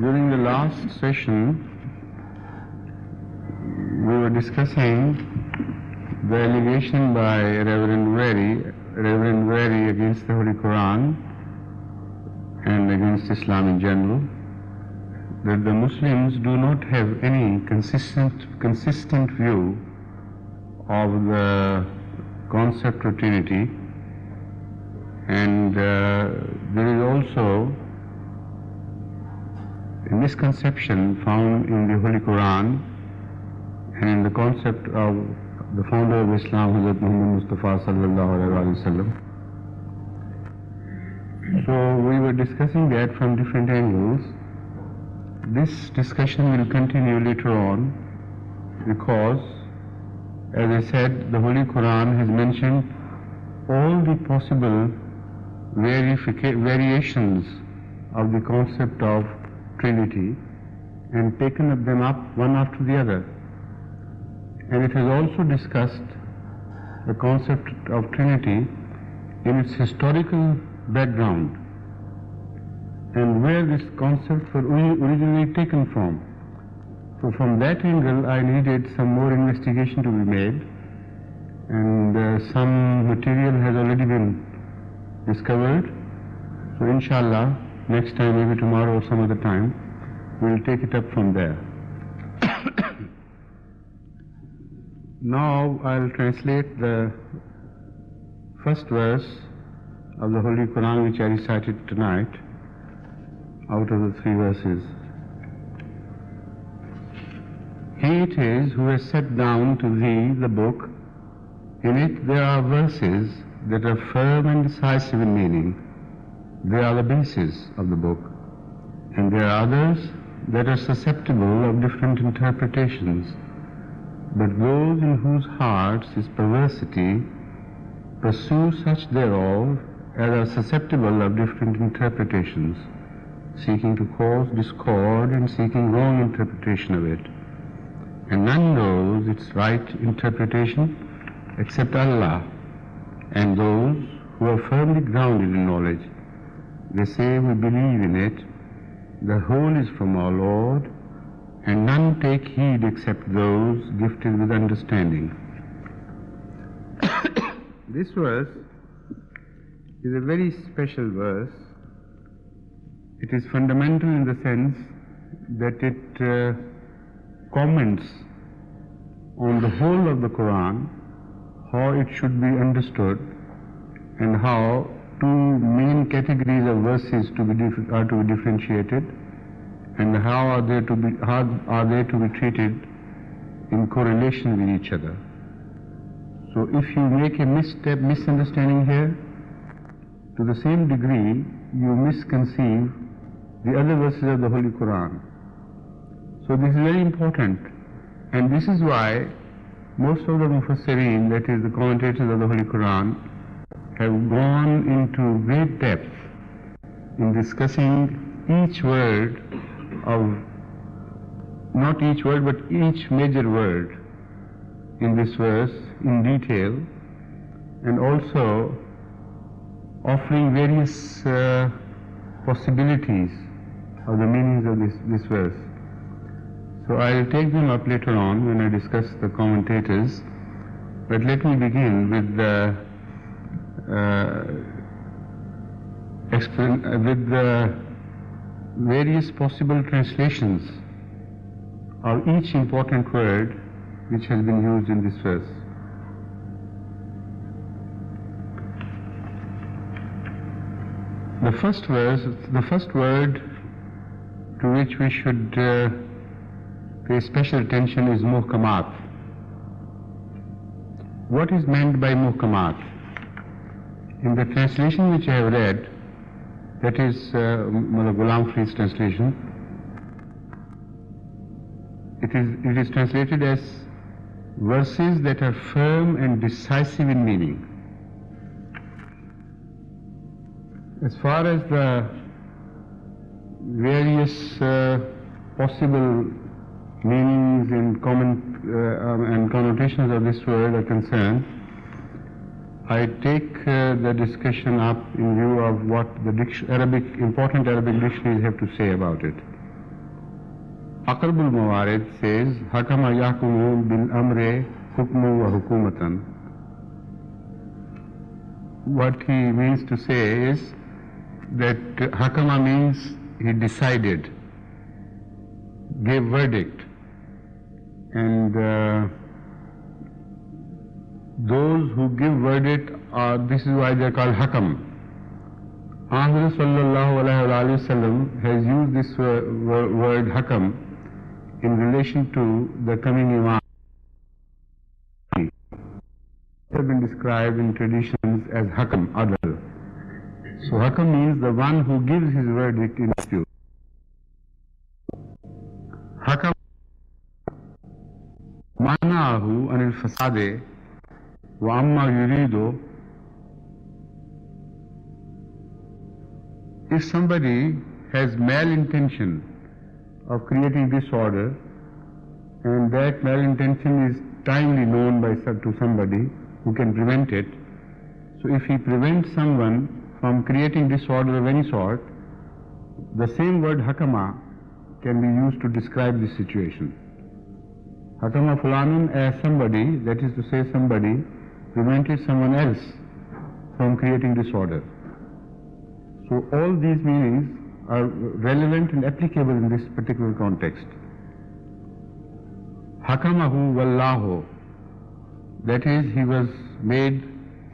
During the last session, we were discussing the allegation by Reverend Wary against the Holy Quran and against Islam in general, that the Muslims do not have any consistent view of the concept of Trinity, and there is also a misconception found in the Holy Quran and in the concept of the founder of Islam, Hazrat Muhammad Mustafa sallallahu alaihi wasallam. So we were discussing that from different angles. This discussion will continue later on because, as I said, the Holy Quran has mentioned all the possible variations of the concept of Trinity and taken them up one after the other. And it has also discussed the concept of Trinity in its historical background and where this concept was originally taken from. So from that angle I needed some more investigation to be made, and some material has already been discovered. So inshallah, next time, maybe tomorrow or some other time, we'll take it up from there. Now I'll translate the first verse of the Holy Quran which I recited tonight out of the 3 verses. He it is who has set down to thee the book. In it there are verses that are firm and decisive in meaning. They are the basis of the book, and there are others that are susceptible of different interpretations. But those in whose hearts is perversity pursue such thereof as are susceptible of different interpretations, seeking to cause discord and seeking wrong interpretation of it. And none knows its right interpretation except Allah and those who are firmly grounded in knowledge. They say, we believe in it, the whole is from our Lord, and none take heed except those gifted with understanding. This verse is a very special verse. It is fundamental in the sense that it comments on the whole of the Quran, how it should be understood, and how 2 main categories of verses are to be differentiated, and how are they to be treated in correlation with each other. So if you make a misunderstanding here, to the same degree you misconceive the other verses of the Holy Quran. So this is very important, and this is why most of the Mufassirin, that is the commentators of the Holy Quran, have gone into great depth in discussing each word of, not each word, but each major word in this verse in detail, and also offering various possibilities of the meanings of this verse. So I'll take them up later on when I discuss the commentators, but let me begin with the various possible translations of each important word which has been used in this verse. The first word to which we should pay special attention is muhkamat. What is meant by muhkamat? In the translation which I have read, that is Mullah Ghulam Farid's translation, it is translated as verses that are firm and decisive in meaning. As far as the various possible meanings and connotations of this word are concerned, I take the discussion up in view of what the important Arabic dictionaries have to say about it. Aqrabul Mawarid says, Hakama yahkumu bil amre hukmu wa hukumatan. What he means to say is that Hakama means he decided, gave verdict, and those who give verdict this is why they are called Hakam. Ahmad sallallahu alayhi wa sallam has used this word Hakam in relation to the coming Imam. Have been described in traditions as Hakam, Adal. So Hakam means the one who gives his verdict in dispute. Hakam manahu anil fasade wa amma yurido. If somebody has malintention of creating disorder, and that malintention is timely known to somebody who can prevent it, so if he prevents someone from creating disorder of any sort, the same word Hakama can be used to describe this situation. Hakama fulanun as somebody, that is to say somebody prevented someone else from creating disorder. So all these meanings are relevant and applicable in this particular context. Hakamahu wallahu, that is, he was made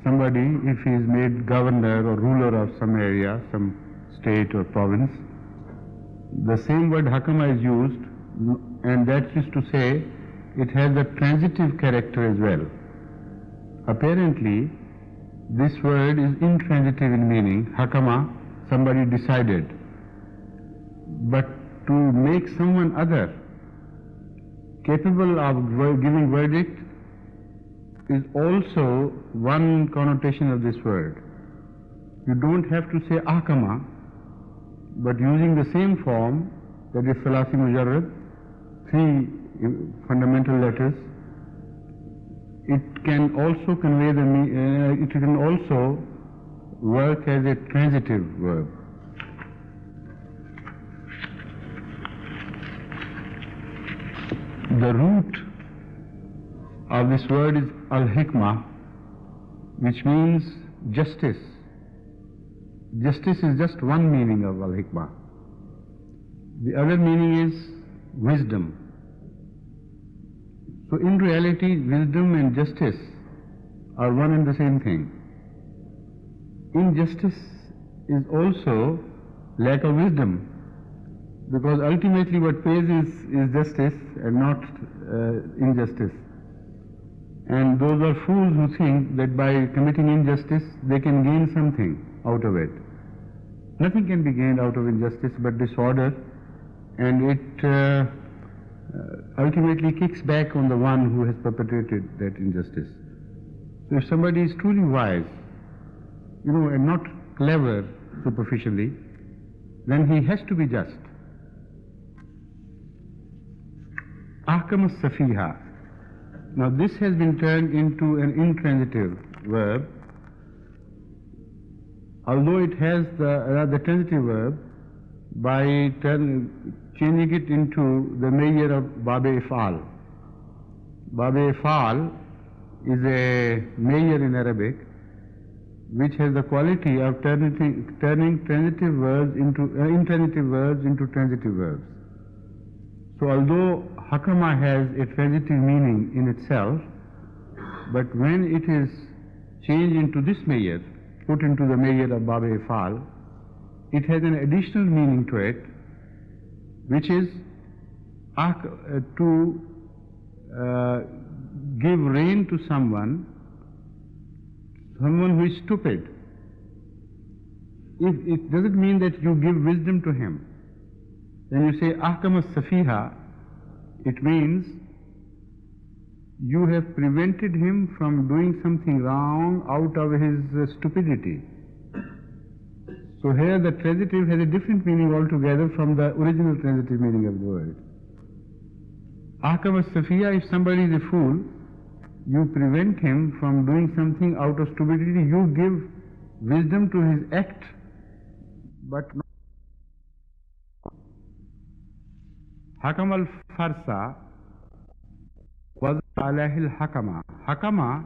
somebody, if he is made governor or ruler of some area, some state or province, the same word Hakama is used, and that is to say, it has a transitive character as well. Apparently, this word is intransitive in meaning. Hakama, somebody decided. But to make someone other capable of giving verdict is also one connotation of this word. You don't have to say Ahkama, but using the same form, that is Salasi Mujarrad, 3 fundamental letters, it can also convey it can also work as a transitive verb. The root of this word is al-hikmah, which means justice. Justice is just one meaning of al-hikmah. The other meaning is wisdom. So in reality, wisdom and justice are one and the same thing. Injustice is also lack of wisdom, because ultimately what pays is justice and not injustice. And those are fools who think that by committing injustice they can gain something out of it. Nothing can be gained out of injustice but disorder, and it ultimately kicks back on the one who has perpetrated that injustice. So if somebody is truly wise, and not clever superficially, then he has to be just. Ahkam as-safiha. Now this has been turned into an intransitive verb, although it has the transitive verb by changing it into the measure of Bab-e-If'al. Bab-e-If'al is a measure in Arabic which has the quality of turning transitive verbs into intransitive verbs into transitive verbs. So although Hakama has a transitive meaning in itself, but when it is changed into this measure, put into the measure of Bab-e-If'al, it has an additional meaning to it, which is to give rein to someone who is stupid. It doesn't mean that you give wisdom to him. When you say Ahkam as-Safiha, it means you have prevented him from doing something wrong out of his stupidity. So here the transitive has a different meaning altogether from the original transitive meaning of the word. Ahkam as-Safiya, if somebody is a fool, you prevent him from doing something out of stupidity. You give wisdom to his act, but not. Hakam al-Farsa was alahil Hakama. Hakama,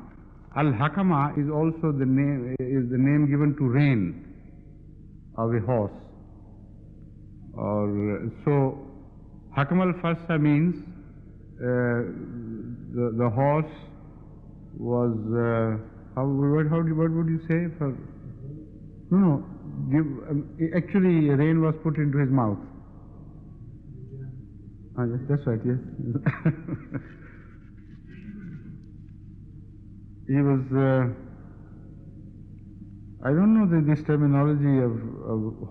al-Hakama is also the name given to rein of a horse. Or so Hakam al-Farsa means the horse was what would you say for no actually rein was put into his mouth. Yes, that's right, yes. He was I don't know this terminology of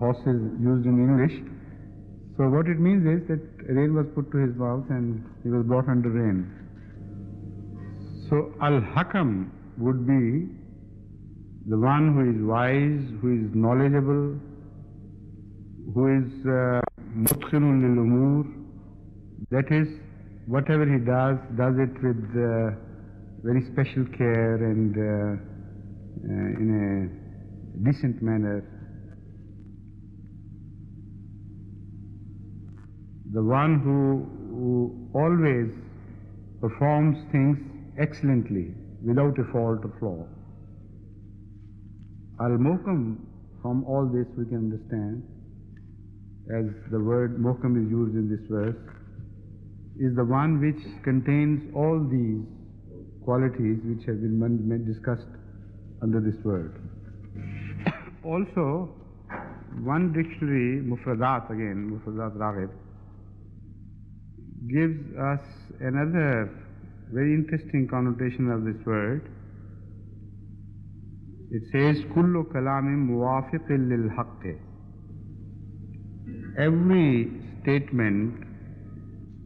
horses used in English. So what it means is that rein was put to his mouth and he was brought under rein. So Al-Hakam would be the one who is wise, who is knowledgeable, who is mutqinun lil umur. That is, whatever he does it with very special care and in a decent manner. The one who always performs things excellently, without a fault or flaw. Al-Muhkam, from all this we can understand, as the word Muhkam is used in this verse, is the one which contains all these qualities which have been discussed under this word. Also, one dictionary, Mufradat Raghib, gives us another very interesting connotation of this word. It says, Kullu kalamin muwafiqin lil haqqi. Every statement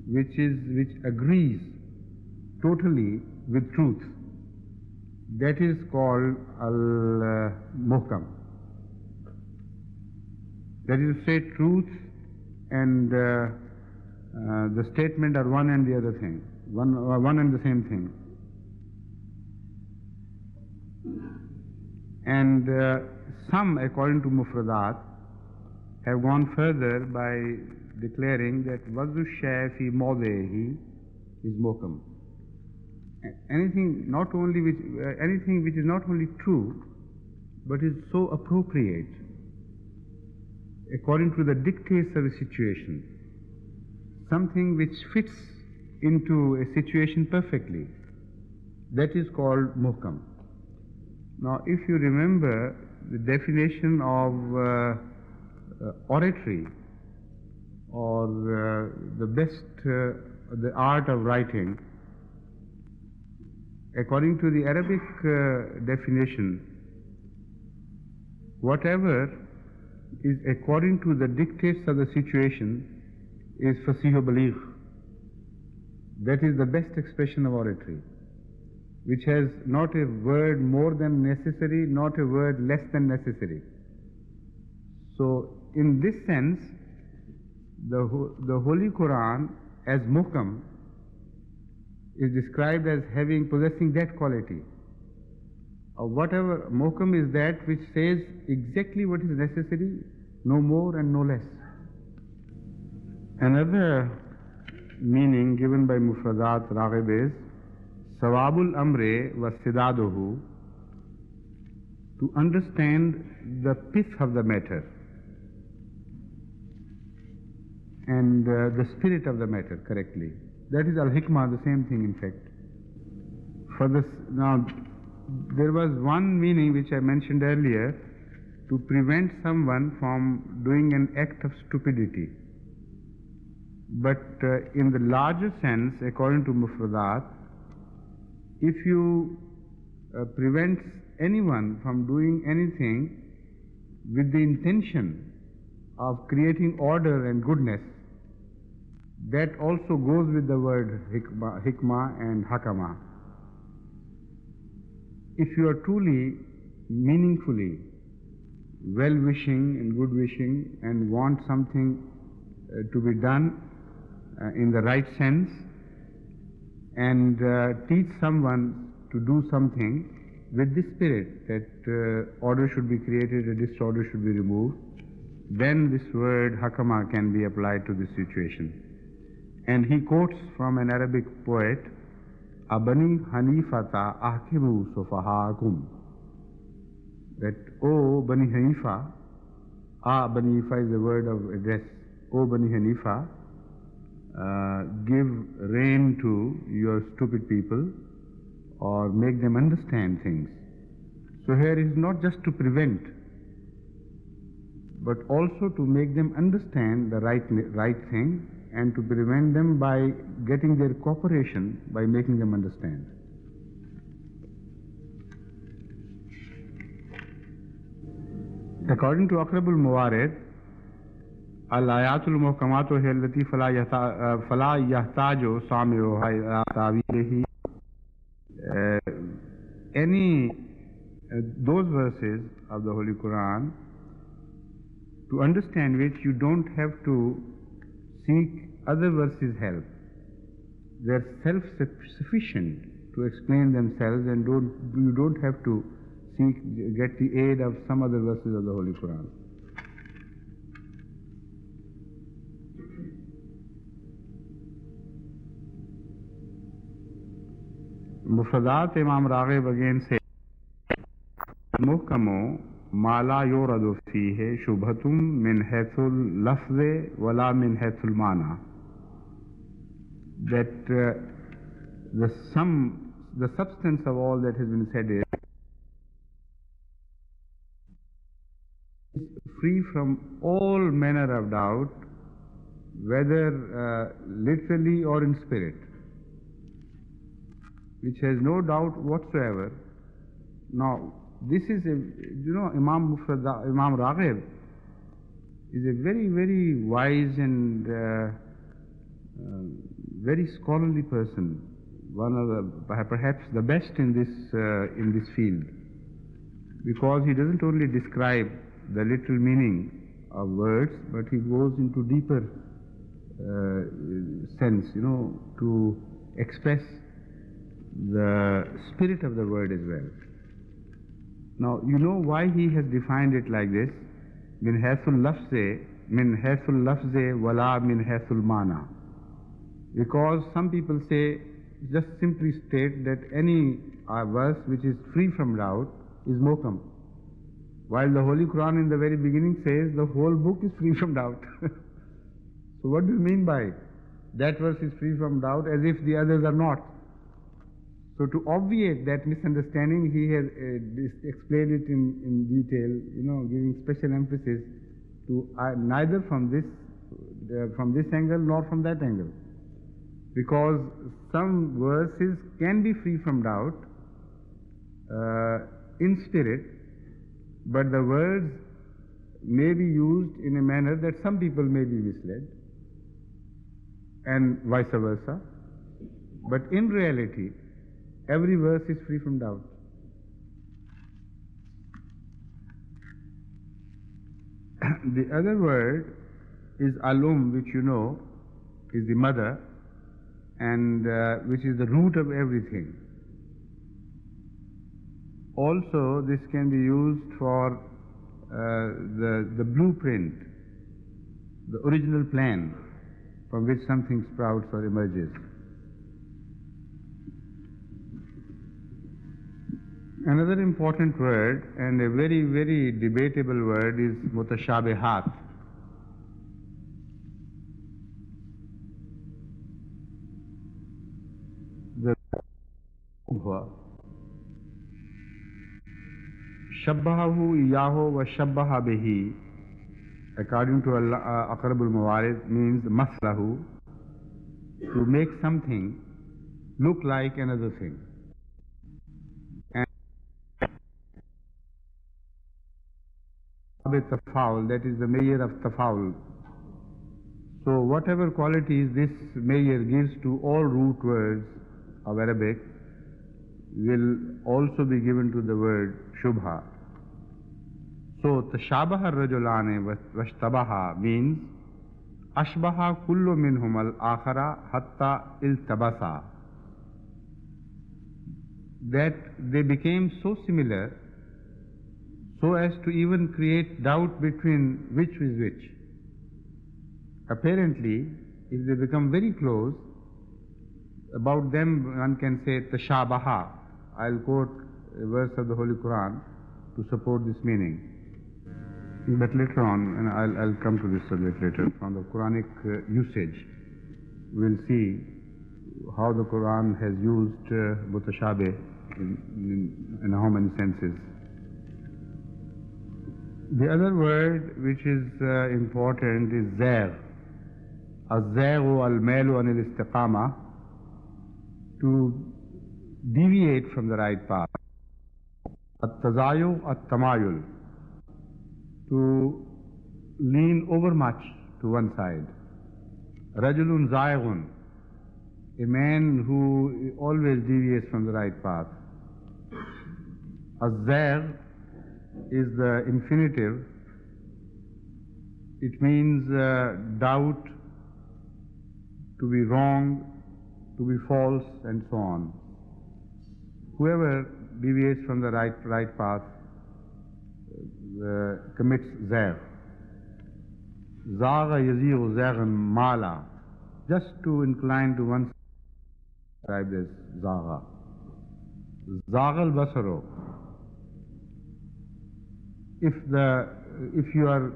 which agrees totally with truth, that is called al-muhkam. That is to say, truth and the statement are one and the other thing, one and the same thing. And some, according to Mufradat, have gone further by declaring that Wazu Shay fi Mawdehi is Muhkam. Anything which is not only true, but is so appropriate according to the dictates of a situation. Something which fits into a situation perfectly. That is called Muhkam. Now, if you remember the definition of oratory, or the art of writing, according to the Arabic definition, whatever is according to the dictates of the situation is fasih wa baligh. That is the best expression of oratory, which has not a word more than necessary, not a word less than necessary. So, in this sense, the Holy Quran as Muhkam is described as possessing that quality. Whatever Muhkam is that which says exactly what is necessary, no more and no less. Another meaning given by Mufradat Raghib is Sawabul Amre wa Sidaduhu, to understand the pith of the matter and the spirit of the matter correctly. That is Al-Hikmah, the same thing in fact. Now, there was one meaning which I mentioned earlier, to prevent someone from doing an act of stupidity. But in the larger sense, according to Mufradat, if you prevent anyone from doing anything with the intention of creating order and goodness, that also goes with the word hikmah and hakama. If you are truly, meaningfully well-wishing and good-wishing and want something to be done in the right sense, and teach someone to do something with this spirit, that order should be created and disorder should be removed, then this word hakama can be applied to this situation. And he quotes from an Arabic poet, Abani Hanifata ahkimu sufahaakum, that, O Bani Hanifa, Bani Hanifa is the word of address, O Bani Hanifa, give rein to your stupid people, or make them understand things. So here it is not just to prevent, but also to make them understand the right thing, and to prevent them by getting their cooperation by making them understand. According to Aqrabul Mawarid, Al-Ayatul Muhkamatu hiya allati fala yahtaju sami'uha ila ta'wilihi. Those verses of the Holy Quran, to understand which you don't have to seek other verses' help. They are self-sufficient to explain themselves, and you don't have to get the aid of some other verses of the Holy Quran. Mufradat Imam Raghib again says, Muhkamu ma la yuradu fihi shubhatum min haythul lafzi wala min haythul mana. That the substance of all that has been said is free from all manner of doubt, whether literally or in spirit, which has no doubt whatsoever. Now, this is Imam Raghib is a very, very wise and very scholarly person, one of the, perhaps the best in this field, because he doesn't only describe the literal meaning of words, but he goes into deeper sense, to express the spirit of the word as well. Now, you know why he has defined it like this? Min haythul lafze wala min haythul mana. Because some people say, just simply state that any verse which is free from doubt is muhkam, while the Holy Quran in the very beginning says the whole book is free from doubt. So what do you mean by that verse is free from doubt, as if the others are not? So to obviate that misunderstanding, he has explained it in detail, giving special emphasis to neither from this angle nor from that angle. Because some verses can be free from doubt in spirit, but the words may be used in a manner that some people may be misled, and vice versa. But in reality, every verse is free from doubt. The other word is alum, which you know is the mother, and which is the root of everything. Also, this can be used for the blueprint, the original plan from which something sprouts or emerges. Another important word, and a very, very debatable word, is mutashabihat. The Shabbahahu iyahu wa shabbaha bihi, according to Aqrabul Mawarid, means maslahu, to make something look like another thing. And tafawul, that is the measure of tafawul. So whatever qualities this measure gives to all root words of Arabic will also be given to the word shubha. So tashabaha rajulane vashtabaha means ashbaha kullu minhum al-akhara hatta iltabasa. that they became so similar so as to even create doubt between which is which. Apparently, if they become very close, about them one can say tashabaha. I'll quote a verse of the Holy Quran to support this meaning. But later on, and I'll come to this subject later, from the Quranic usage, we'll see how the Quran has used mutashabih in how many senses. The other word which is important is zagh. Az-zaghu al-mailu anil istiqama, to deviate from the right path. At-tazayu at-tamayul, to lean overmuch to one side. Rajulun zaighun, a man who always deviates from the right path. Az-zagh is the infinitive. It means doubt, to be wrong, to be false, and so on. Whoever deviates from the right path commits zagh. Zagha yazighu zaghan mala, just to incline to one side, described as zagha. Zagha al-basaro, if you are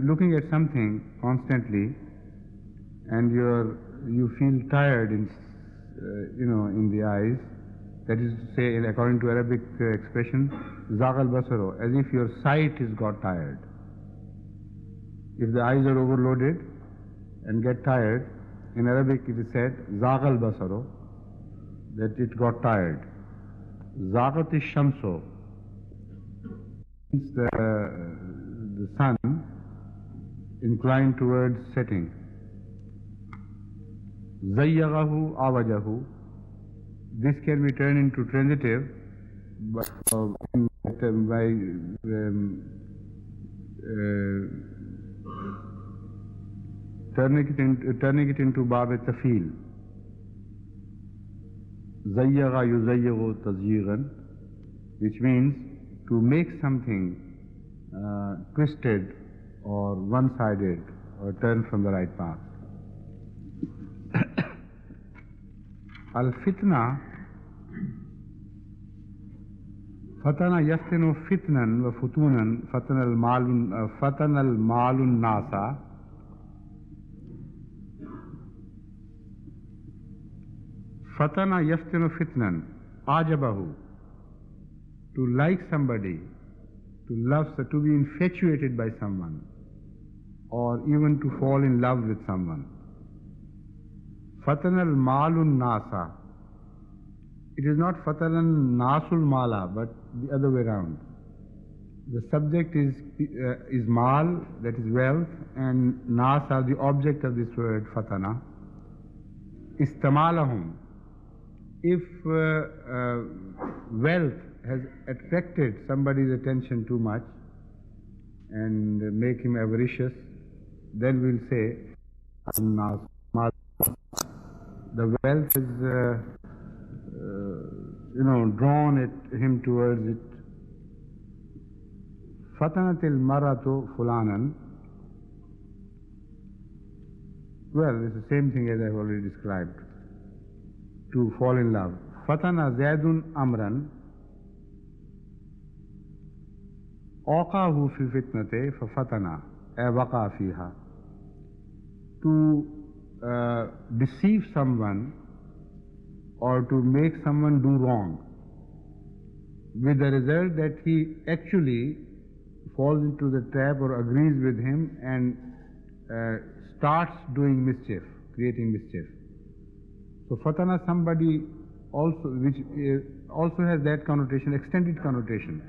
looking at something constantly and you feel tired in the eyes, that is to say, according to Arabic expression, zagha al-basaro, as if your sight has got tired. If the eyes are overloaded and get tired, in Arabic it is said zagha al-basaro, that it got tired. Zaghat ash-shamsu, the sun inclined towards setting. Zayyaghahu awajahu, this can be turned into transitive by turning it into bab tafil. Zayyagha yuzayyaghu tazyighan, which means to make something twisted or one-sided or turned from the right path. Al-fitna, fatana yaftinu fitnan wa futunan, fatana al-malun nasa. Fatana yaftinu fitnan, ajabahu, to like somebody, to love, to be infatuated by someone, or even to fall in love with someone. Fatana al-malun nasa. It is not fatanan nasul mala, but the other way around. The subject is mal, that is wealth, and nasa, the object of this word fatana. Istamalahum. If wealth has attracted somebody's attention too much and make him avaricious, then we'll say the wealth has drawn him towards it. Fatanatil maratu fulanan. Well, it's the same thing as I've already described. To fall in love. Fatana Zaidun Amran. Awqahu fi fitnate fa fatana. Waqa fiha. To deceive someone or to make someone do wrong, with the result that he actually falls into the trap or agrees with him and starts doing mischief, creating mischief. So fatana, somebody also, which also has that connotation, extended connotation,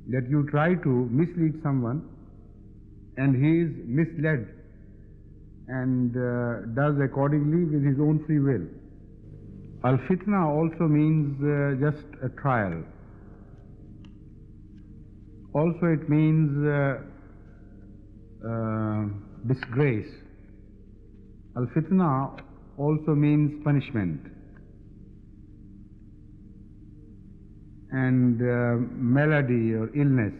that you try to mislead someone and he is misled and does accordingly with his own free will. Al-fitna also means just a trial. Also it means disgrace. Al-fitna also means punishment. and malady or illness,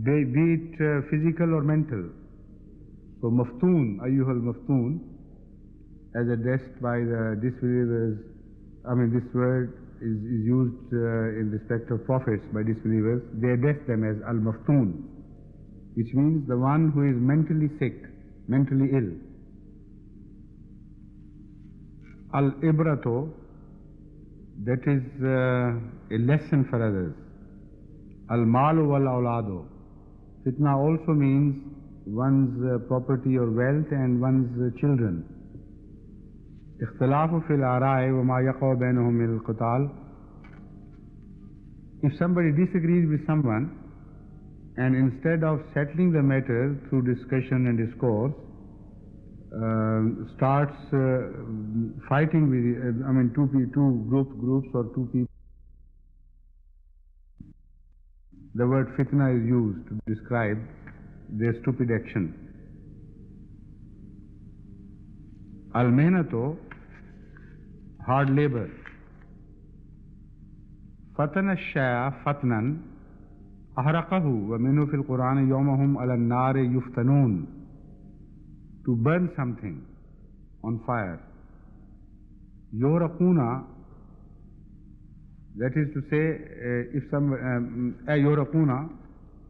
be it physical or mental. So maftoon, ayyuhal maftoon, as addressed by the disbelievers, this word is used in respect of prophets by disbelievers. They address them as al-maftoon, which means the one who is mentally sick, mentally ill. Al-ibrato, that is a lesson for others. Al-malu wal-awlado. Fitna also means one's property or wealth and one's children. اختلاف في الآراء وما يقع بينهم من القتال. If somebody disagrees with someone and instead of settling the matter through discussion and discourse, starts fighting with, two groups or two people, the word fitna is used to describe their stupid action. Al-mehnato, hard labor. Fatana ash-shay'a fatnan ahraqahu wa minhu fil Qur'an yawmahum ala an-nari yuftanun. To burn something on fire. Yoraquna, that is to say, if some yoraquna,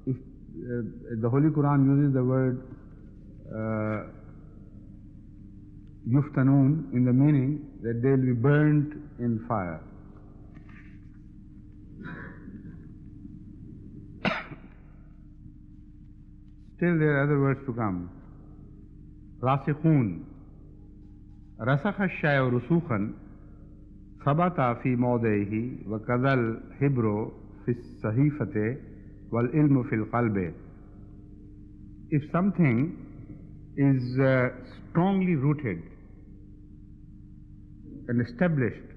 if the Holy Quran uses the word yuftanun in the meaning that they will be burnt in fire. Still there are other words to come. Rasikhun. Rasakha ash-shay'u rusukhan thabata fi mawdihi wa kadhal hibru fi as-sahifati wal ilmu fil qalbi. If something is strongly rooted and established,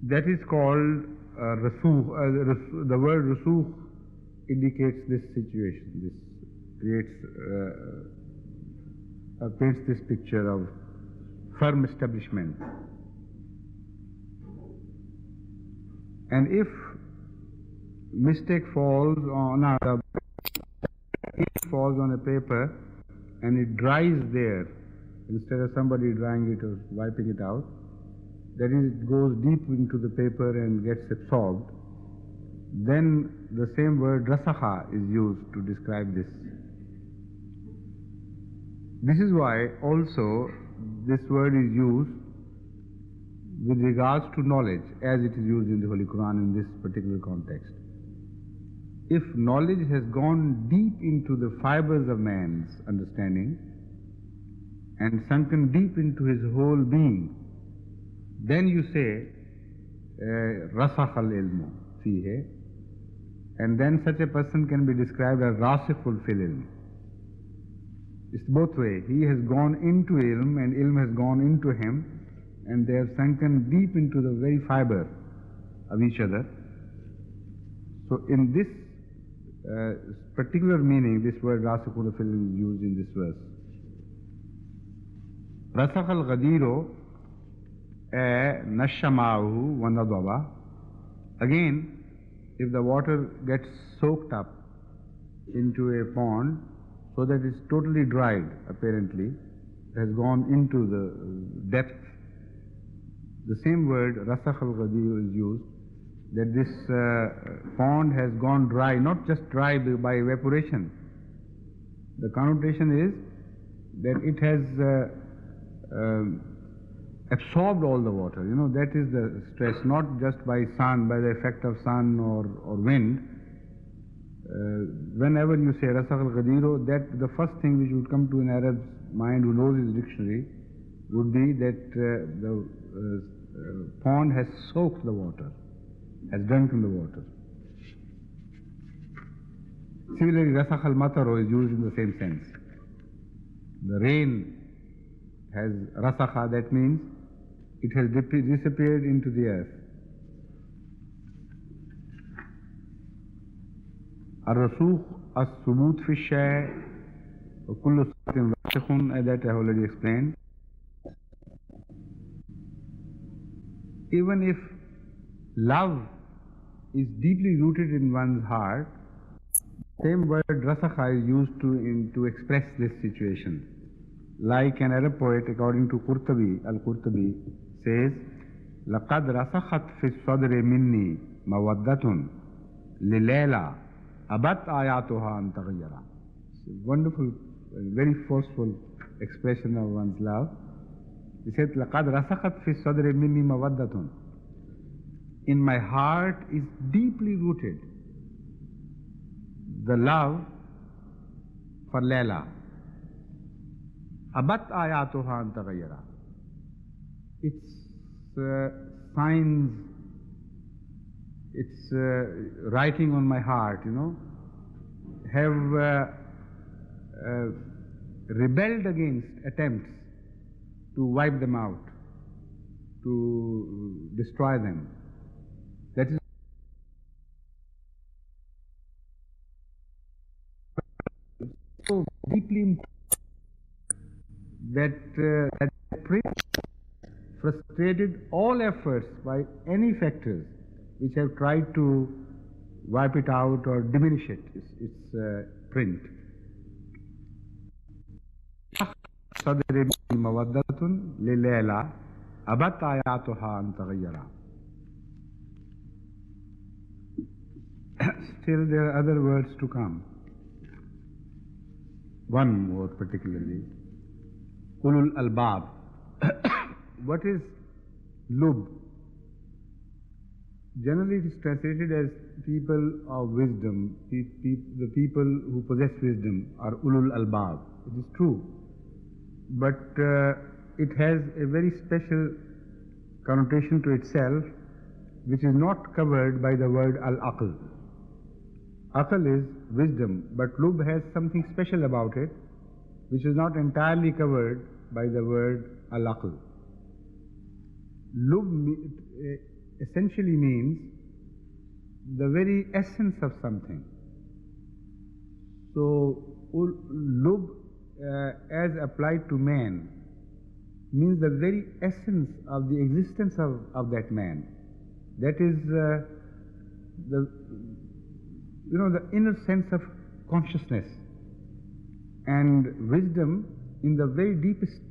that is called rasukh. The word rasukh indicates this situation. This creates, paints this picture of firm establishment. And if mistake falls on a paper and it dries there, instead of somebody drying it or wiping it out, that is, it goes deep into the paper and gets absorbed, then the same word rasakha is used to describe this. This is why also this word is used with regards to knowledge, as it is used in the Holy Quran in this particular context. If knowledge has gone deep into the fibers of man's understanding and sunken deep into his whole being, then you say rasakh al-ilmu fihi, and then such a person can be described as rasikhul fil ilm. It's both way. He has gone into ilm and ilm has gone into him, and they have sunken deep into the very fiber of each other. So in this particular meaning, this word rasikhul fil ilm is used in this verse. Rasakh al-ghadiro nashama'uhu wa nadaba. Again, if the water gets soaked up into a pond so that it's totally dried, apparently, has gone into the depth, the same word rasakh al-ghadiro is used, that this pond has gone dry, not just dry by evaporation. The connotation is that it has absorbed all the water. That is the stress, not just by sun, by the effect of sun or wind. Whenever you say rasakh al-ghadiro, that the first thing which would come to an Arab's mind who knows his dictionary would be that the pond has soaked the water, has drunken the water. Similarly, rasakh al-mataro is used in the same sense. The rain has rasakha, that means it has disappeared into the earth. Ar-rasukh as-subut fi ash-shay' wa kullu satin rasikhun, that I already explained. even if love is deeply rooted in one's heart, same word rasakha is used to express this situation. Like an Arab poet, according to Qurtubi, Al-Qurtubi, says, لَقَدْ رَسَخَتْ فِي الصَّدْرِ مِنِّي مَوَدَّةٌ لِلَيْلَى أَبَتْ آيَاتُهَا أَنْ تَغَيَّرَ. It's a wonderful, very forceful expression of one's love. He said, لَقَدْ رَسَخَتْ فِي الصَّدْرِ مِنِّي مَوَدَّةٌ. In my heart is deeply rooted the love for Layla. Abat ayatuha an taghayyara. Its signs, its writing on my heart, have rebelled against attempts to wipe them out, to destroy them. That is so deeply that prince frustrated all efforts by any factors which have tried to wipe it out or diminish it, its print. صدر مودة لليلى أبت آياتها أن تغيرا. Still there are other words to come. One more particularly. Ulul Albab. What is lub? Generally it is translated as people of wisdom. The people who possess wisdom are Ulul Albab. It is true. But it has a very special connotation to itself which is not covered by the word Al-Aql. Aql is wisdom, but lub has something special about it which is not entirely covered by the word Al-Aql. Lub essentially means the very essence of something. So, lub as applied to man means the very essence of the existence of that man. That is the inner sense of consciousness and wisdom in the very deepest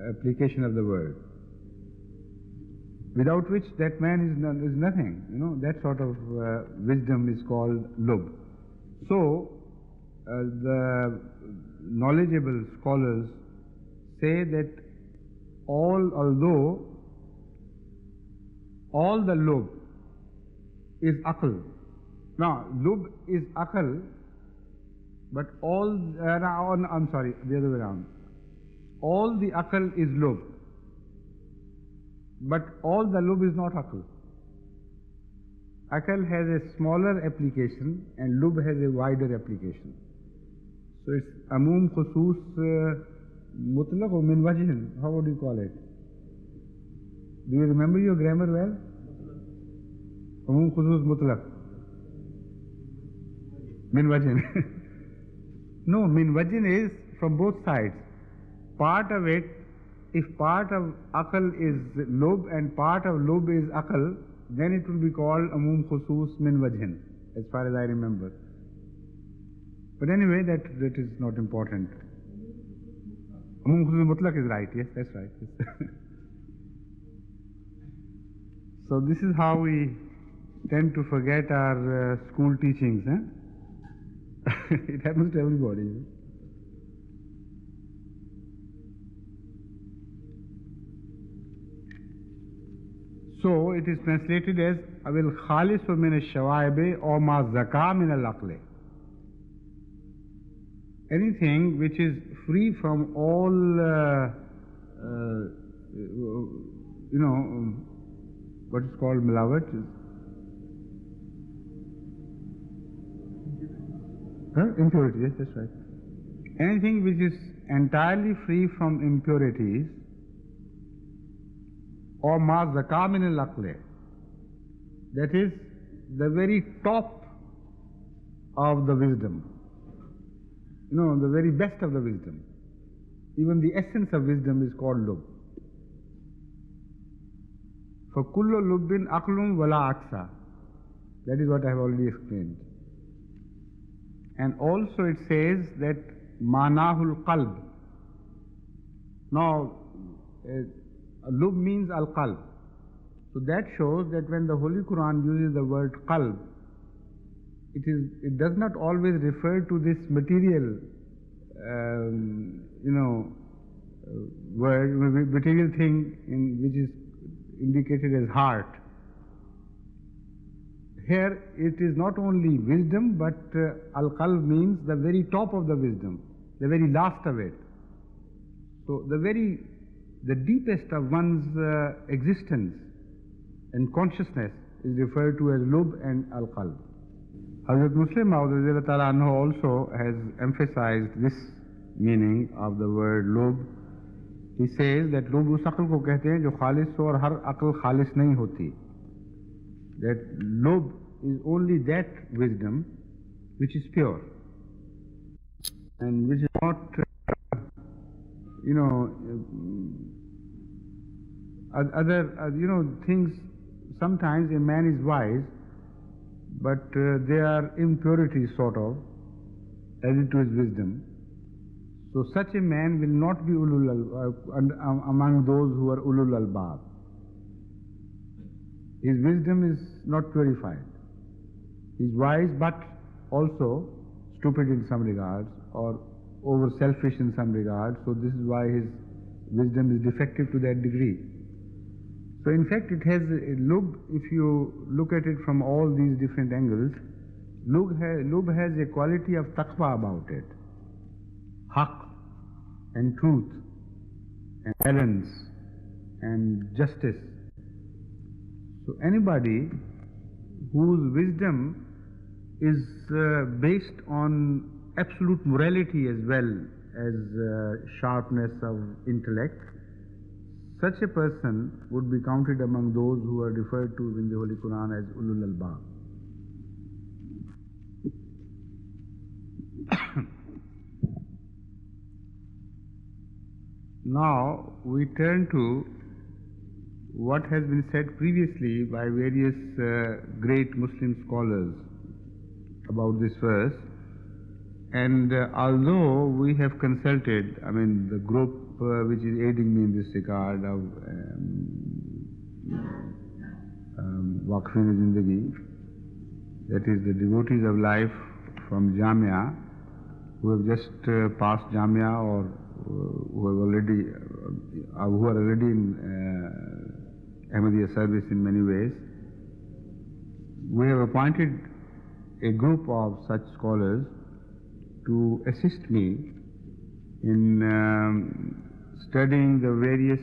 application of the word, without which that man is nothing. That sort of wisdom is called lub. So the knowledgeable scholars say that although all the lub is aql. Now, lub is aql, but I'm sorry, the other way around. All the aql is lub, but all the lub is not aql. Aql has a smaller application and lub has a wider application. So it's amum khusus mutlaq or min wajhin. How would you call it? Do you remember your grammar well? Amum khusus mutlaq. Min wajhin. No, min wajhin is from both sides. Part of it, if part of aql is lub and part of lub is aql, then it will be called amum khusus min wajhin, as far as I remember. But anyway, that is not important. Amum khusus mutlaq is right, yes, that's right. Yes. So this is how we tend to forget our school teachings. It happens to everybody. So it is translated as Awil Khalisu min al-Shawaibi or Ma Zaka min al-Aqli. Anything which is free from all, what is called milawat. Impurity, yes, that's right. Anything which is entirely free from impurities, or ma zaka min al-aqli, that is the very top of the wisdom. The very best of the wisdom. Even the essence of wisdom is called lub. فَكُلُّ لُبٍّ أَقْلٌ وَلَا أَكْسَى. That is what I have already explained. And also it says that manahul qalb. Now, lub means al-qalb. So that shows that when the Holy Quran uses the word qalb, it does not always refer to this material, word, material thing which is indicated as heart. Here it is not only wisdom, but al-qalb means the very top of the wisdom, the very last of it. So the deepest of one's existence and consciousness is referred to as lub and al-qalb. Hazrat Muslim Maud also has emphasized this meaning of the word lub. He says that lub us aql ko kehte hain jo khalis ho aur har aql khalis nahi hoti. That lub is only that wisdom which is pure and which is not, other things. Sometimes a man is wise, but they are impurities sort of added to his wisdom. So such a man will not be among those who are ulul albab. His wisdom is not purified. He is wise but also stupid in some regards or over selfish in some regards. So this is why his wisdom is defective to that degree. So in fact it has lub, if you look at it from all these different angles, lub has a quality of taqwa about it. Haqq and truth and balance and justice. So anybody whose wisdom is based on absolute morality as well as sharpness of intellect, such a person would be counted among those who are referred to in the Holy Quran as ulul albab. Now we turn to what has been said previously by various great Muslim scholars about this verse. And although we have consulted, the group which is aiding me in this regard of Waqf-e-Zindagi, that is the devotees of life from Jamia, who have just passed Jamia or who are already in Ahmadiyya service in many ways, we have appointed a group of such scholars to assist me in studying the various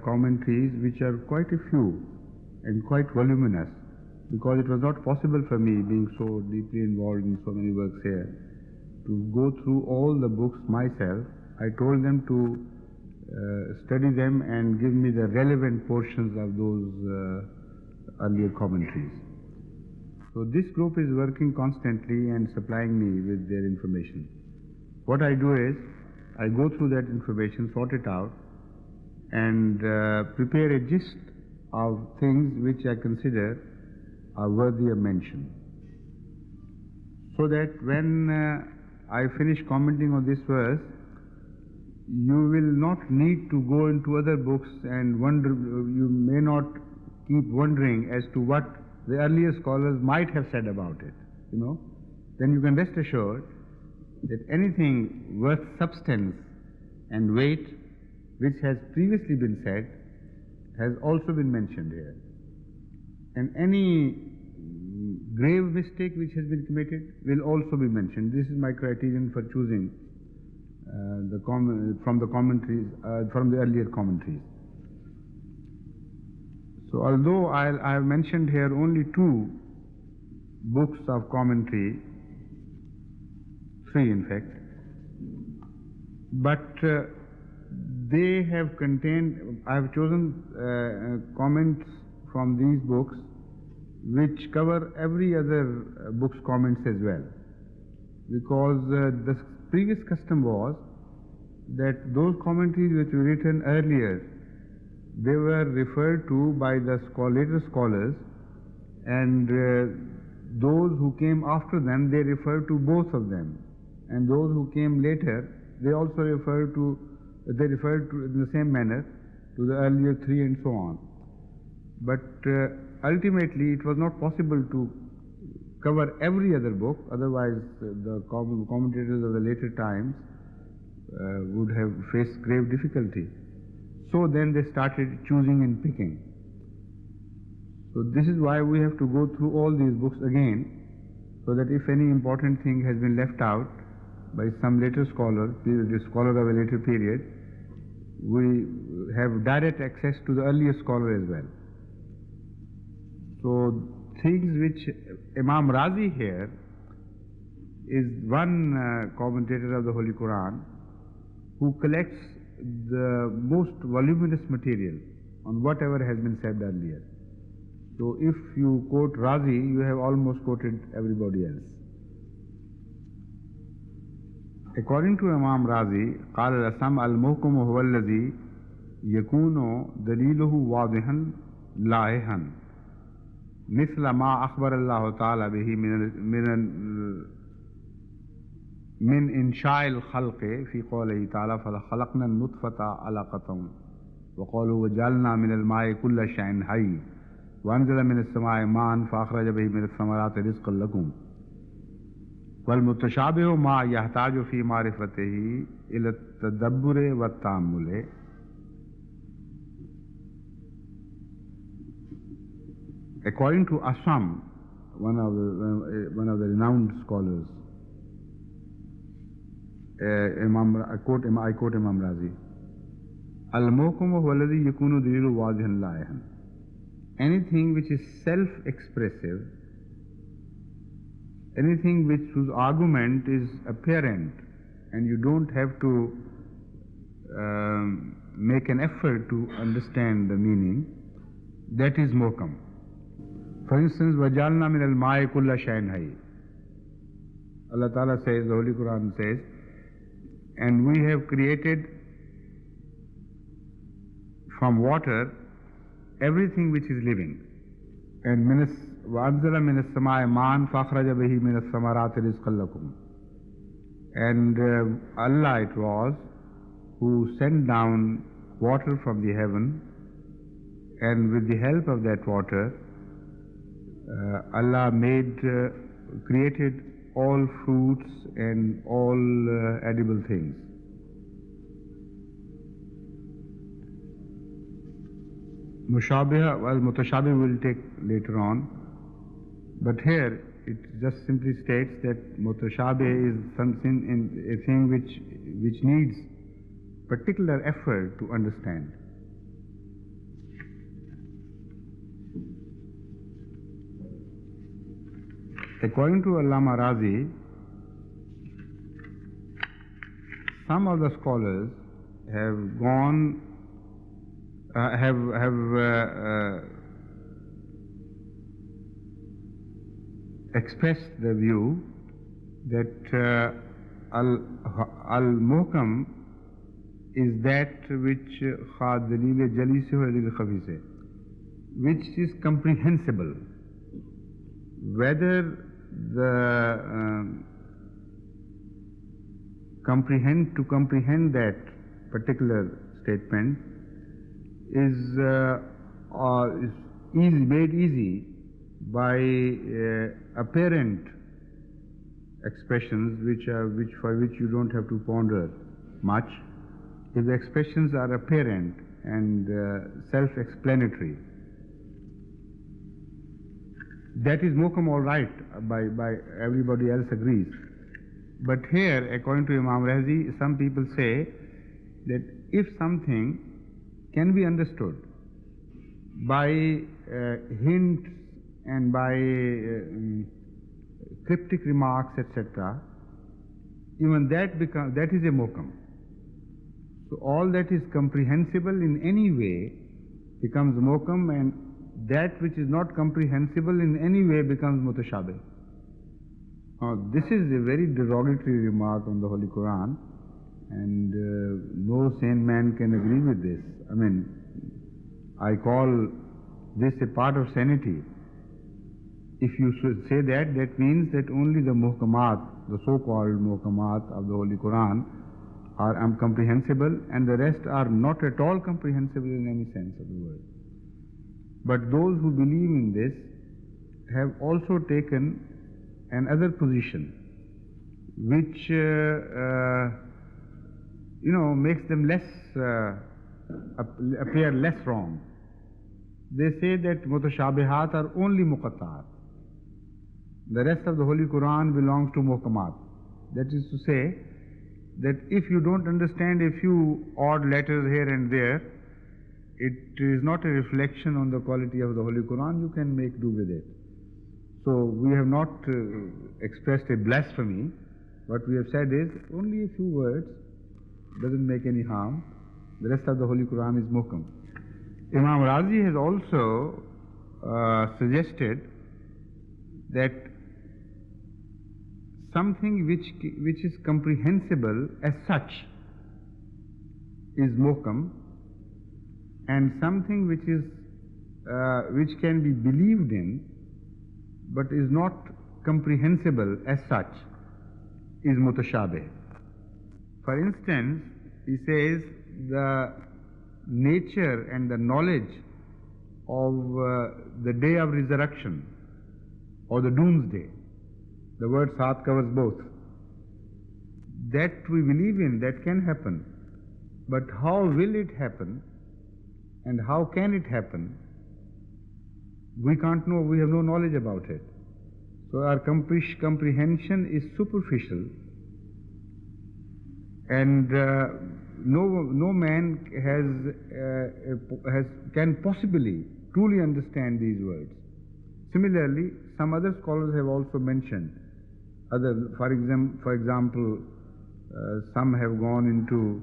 commentaries, which are quite a few and quite voluminous, because it was not possible for me, being so deeply involved in so many works here, to go through all the books myself. I told them to study them and give me the relevant portions of those earlier commentaries. So this group is working constantly and supplying me with their information. What I do is, I go through that information, sort it out, and prepare a gist of things which I consider are worthy of mention. So that when I finish commenting on this verse, you will not need to go into other books and wonder, you may not keep wondering as to what the earlier scholars might have said about it, Then you can rest assured that anything worth substance and weight which has previously been said has also been mentioned here. And any grave mistake which has been committed will also be mentioned. This is my criterion for choosing from the commentaries, from the earlier commentaries. So although I have mentioned here only 2 books of commentary, 3 in fact, but they have contained, I have chosen comments from these books which cover every other book's comments as well, because the previous custom was that those commentaries which were written earlier they were referred to by the later scholars, and those who came after them, they referred to both of them. And those who came later, they also referred to in the same manner to the earlier three and so on. But ultimately it was not possible to cover every other book, otherwise the commentators of the later times would have faced grave difficulty. So then they started choosing and picking. So this is why we have to go through all these books again, so that if any important thing has been left out by some later scholar, the scholar of a later period, we have direct access to the earlier scholar as well. So things which Imam Razi here is one commentator of the Holy Quran who collects the most voluminous material on whatever has been said earlier. So if you quote Razi, you have almost quoted everybody else. According to Imam Razi, قال الأسم المحكم هو الذي يكون دليله واضحا لاحقا مثل ما أخبر الله تعالى به من إنشاء الخلق في قوله تعالى فخلقنا النطفة علقة وقالوا وجعلنا من الماء كل شيء حي وأنزل من السماء ماء فأخرج به من الثمرات رزقا لكم والمتشابه ما يحتاج في معرفته إلى التدبر والتأمل. According to Asam, one of the renowned scholars, I quote Imam Razi, Al-Muhkum huwa alladhi yakunu dalilu wadihan la'ihan. Anything which is self-expressive, anything whose argument is apparent and you don't have to make an effort to understand the meaning, that is muhkam. For instance, وَجَعَلْنَا مِنَ الْمَاءِ كُلَّ شَيْءٍ حَيٍّ. Allah Ta'ala says, the Holy Quran says, and we have created from water everything which is living. And وَأَنزَلَ مِنَ السَّمَاءِ مَاءً فَأَخْرَجَ بِهِ مِنَ الثَّمَرَاتِ رِزْقًا لَكُمْ. And Allah it was who sent down water from the heaven, and with the help of that water, Allah created all fruits and all edible things. Mushabih, well, Mutashabih we'll take later on, but here it just simply states that Mutashabih is something, a thing which needs particular effort to understand. According to Allama Razi, some of the scholars have gone, expressed the view that al-muhkam is that which dalil jalisi wa dalil khafise, which is comprehensible. Whether to comprehend that particular statement is made easy by apparent expressions for which you don't have to ponder much. If the expressions are apparent and self-explanatory, that is muhkam, all right, by everybody else agrees. But here, according to Imam Razi, some people say that if something can be understood by hints and by cryptic remarks, etc., even that is a muhkam. So all that is comprehensible in any way becomes muhkam, and that which is not comprehensible in any way becomes mutashabih. Now, this is a very derogatory remark on the Holy Quran, and no sane man can agree with this. I mean, I call this a part of sanity. If you should say that, that means that only the muhkamat, the so-called muhkamat of the Holy Quran, are comprehensible, and the rest are not at all comprehensible in any sense of the word. But those who believe in this have also taken another position, which makes them appear less wrong. They say that mutashabihat are only muqatta'at. The rest of the Holy Quran belongs to muhkamat. That is to say that if you don't understand a few odd letters here and there, it is not a reflection on the quality of the Holy Quran. You can make do with it. So we have not expressed a blasphemy. What we have said is only a few words, doesn't make any harm. The rest of the Holy Quran is muhkam. Imam Razi has also suggested that something which is comprehensible as such is muhkam, and something which can be believed in but is not comprehensible as such is mutashabih. For instance, he says the nature and the knowledge of the day of resurrection or the doomsday, the word Saat covers both, that we believe in, that can happen. But how will it happen and how can it happen? We can't know, we have no knowledge about it. So our comprehension is superficial, and no man can possibly truly understand these words. Similarly, some other scholars have also mentioned for example, some have gone into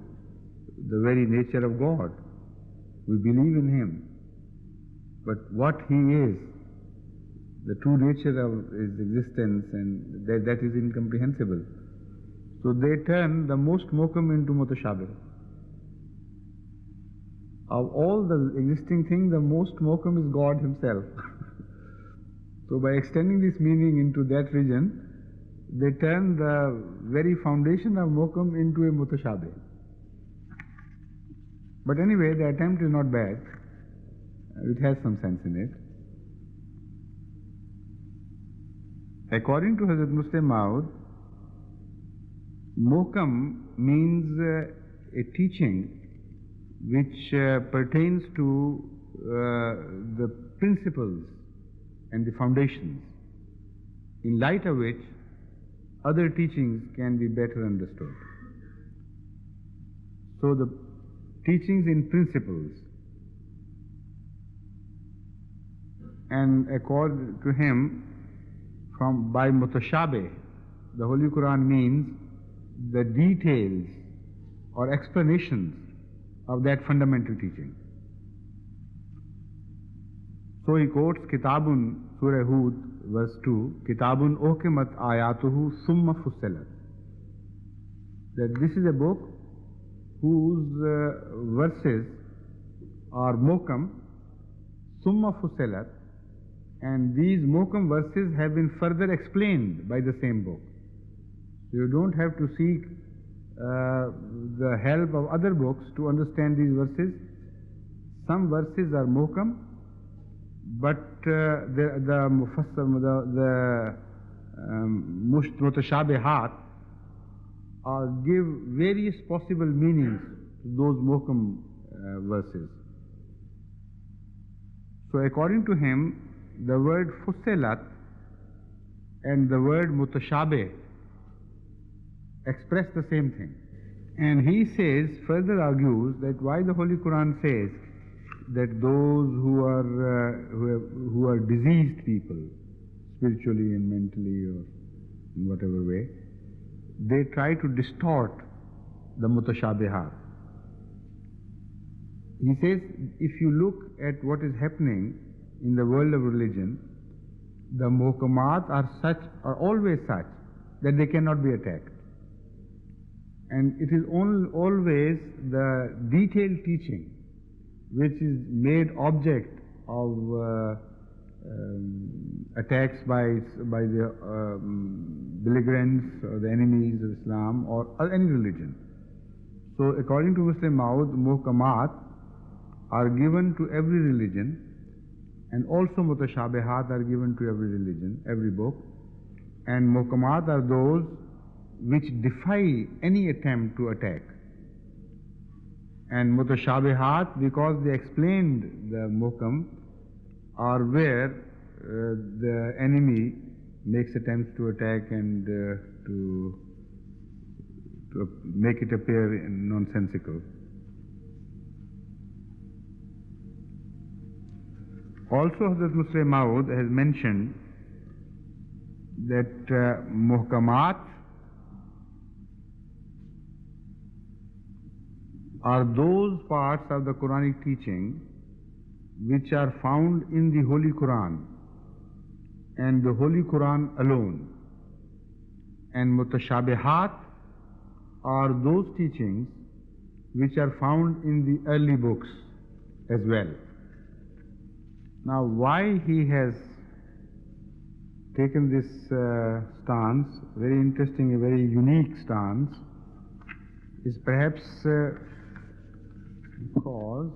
the very nature of God. We believe in Him, but what He is, the true nature of His existence, and that is incomprehensible. So they turn the most muhkam into mutashabih. Of all the existing things, the most muhkam is God Himself. So by extending this meaning into that region, they turn the very foundation of muhkam into a mutashabih. But anyway, the attempt is not bad. It has some sense in it. According to Hazrat Muslim Maud, muhkam means a teaching which pertains to the principles and the foundations, in light of which other teachings can be better understood. So the teachings in principles, and according to him, by mutashabih, the Holy Quran means the details or explanations of that fundamental teaching. So he quotes Kitabun, Surah Hud, verse 2, Kitabun uhkimat ayatuhu summa fussilat. That this is a book whose verses are muhkam, summa fussilat, and these muhkam verses have been further explained by the same book. You don't have to seek the help of other books to understand these verses. Some verses are muhkam, but the mutashabihat give various possible meanings to those muhkam verses. So according to him, the word fussilat and the word mutashabih express the same thing. And he says, further argues, that why the Holy Quran says that those who are diseased people, spiritually and mentally or in whatever way, they try to distort the mutashabihat. He says, if you look at what is happening in the world of religion, the muhkamat are always such that they cannot be attacked. And it is always the detailed teaching which is made object of attacks by the belligerents or the enemies of Islam or any religion. So according to Muslim Maud, muhkamat are given to every religion, and also mutashabihat are given to every religion, every book. And muhkamat are those which defy any attempt to attack. And mutashabihat, because they explained the muhkam, are where the enemy makes attempts to attack and to make it appear nonsensical. Also, Hazrat Musleh Maud has mentioned that muhkamat are those parts of the Quranic teaching which are found in the Holy Quran and the Holy Quran alone. And mutashabihat are those teachings which are found in the early books as well. Now, why he has taken this stance, very interesting, a very unique stance, is perhaps because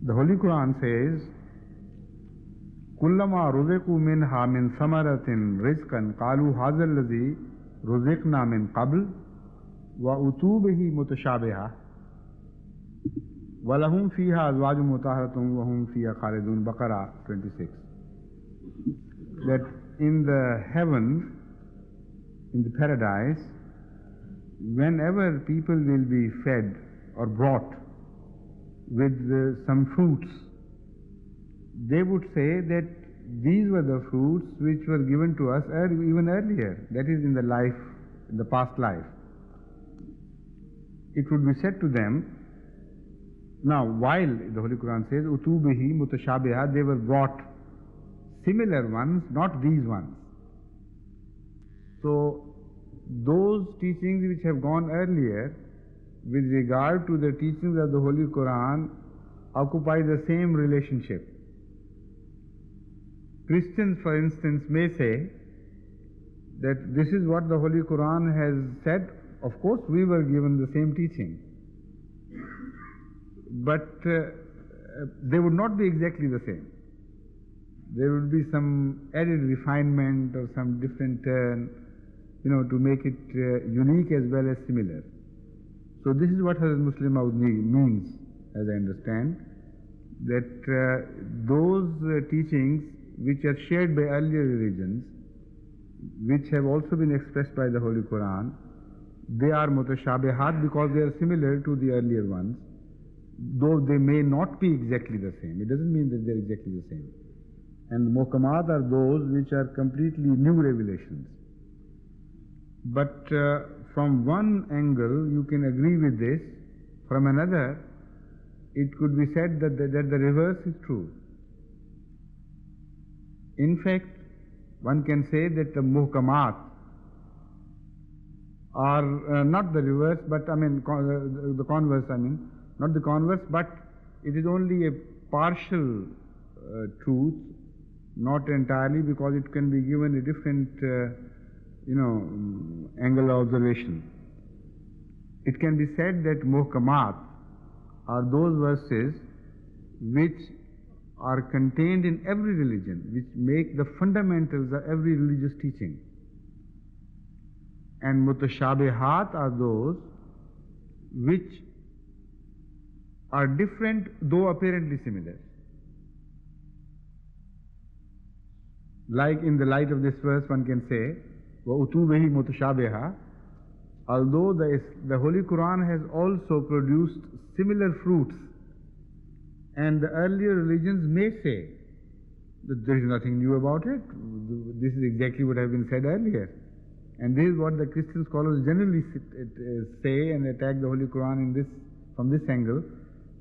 the Holy Quran says, "Kullama ruziqu minha min samaratin rizqan qalu hadha alladhi ruziqna min qabl wa utu bihi mutashabiha wa lahum fiha azwajun mutahharatun wa hum fiha khalidun." Baqarah 26. That in the heaven, in the paradise, whenever people will be fed or brought with some fruits, they would say that these were the fruits which were given to us even earlier, that is in the life, in the past life. It would be said to them, now while the Holy Quran says, "Utu bihi mutashabiha," they were brought similar ones, not these ones. So those teachings which have gone earlier with regard to the teachings of the Holy Quran occupy the same relationship. Christians, for instance, may say that this is what the Holy Quran has said. Of course, we were given the same teaching. But they would not be exactly the same. There would be some added refinement or some different turn, to make it unique as well as similar. So this is what Hazrat Musleh Maud means, as I understand, that those teachings which are shared by earlier religions, which have also been expressed by the Holy Quran, they are mutashabihat because they are similar to the earlier ones, though they may not be exactly the same. It doesn't mean that they are exactly the same. And muhkamat are those which are completely new revelations. But from one angle you can agree with this, from another it could be said that the reverse is true. In fact, one can say that the muhkamat are not the reverse, but the converse, not the converse, but it is only a partial truth, not entirely, because it can be given a different angle of observation. It can be said that muhkamat are those verses which are contained in every religion, which make the fundamentals of every religious teaching. And mutashabihat are those which are different though apparently similar. Like in the light of this verse, one can say, وَأُتُوا بِهِ مُتَشَابِهًا, although the Holy Quran has also produced similar fruits, and the earlier religions may say that there is nothing new about it, this is exactly what has been said earlier. And this is what the Christian scholars generally say and attack the Holy Quran from this angle,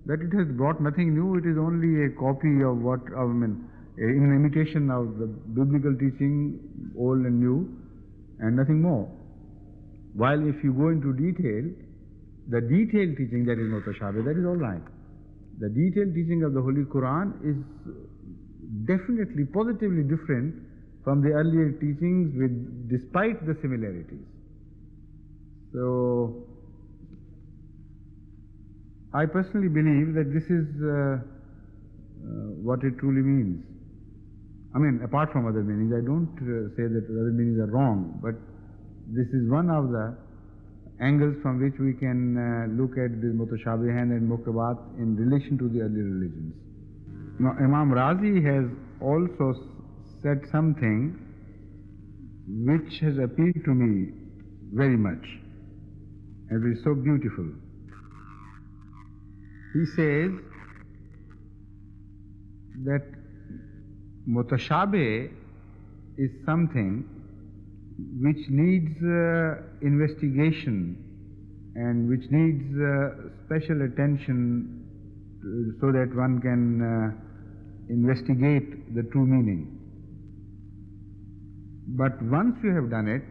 that it has brought nothing new, it is only a copy of in imitation of the biblical teaching, old and new, and nothing more. While if you go into detail, the detailed teaching that is mutashabih, that is all right. The detailed teaching of the Holy Quran is definitely, positively different from the earlier teachings despite the similarities. So, I personally believe that this is what it truly means. I mean, apart from other meanings, I don't say that other meanings are wrong, but this is one of the angles from which we can look at the mutashabihan and muhkamat in relation to the earlier religions. Now, Imam Razi has also said something which has appealed to me very much, and it is so beautiful. He says that mutashabih is something which needs investigation and which needs special attention so that one can investigate the true meaning. But once you have done it,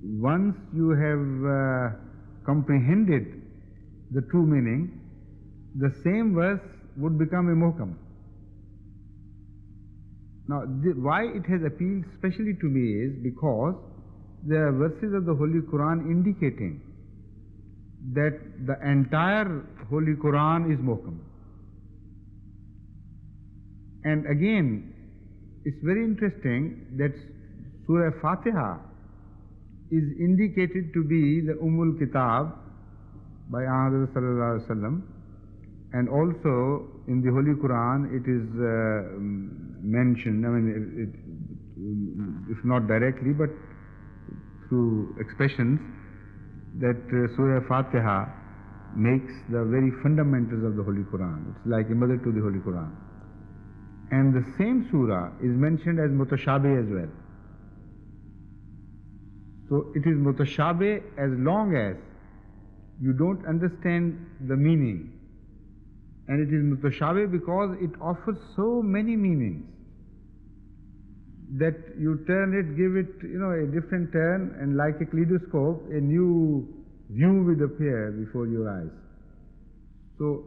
once you have comprehended the true meaning, the same verse would become a muhkam. Now, why it has appealed specially to me is because there are verses of the Holy Quran indicating that the entire Holy Quran is muhkam. And again, it's very interesting that Surah Fatiha is indicated to be the Ummul Kitab by Ahmad Sallallahu Alaihi Wasallam, and also in the Holy Quran it is mentioned, I mean, if not directly, but through expressions, that Surah Fatiha makes the very fundamentals of the Holy Quran. It's like a mother to the Holy Quran. And the same surah is mentioned as mutashabih as well. So it is mutashabih as long as you don't understand the meaning. And it is mutashabih because it offers so many meanings that you turn it, give it, a different turn, and like a kaleidoscope, a new view will appear before your eyes. So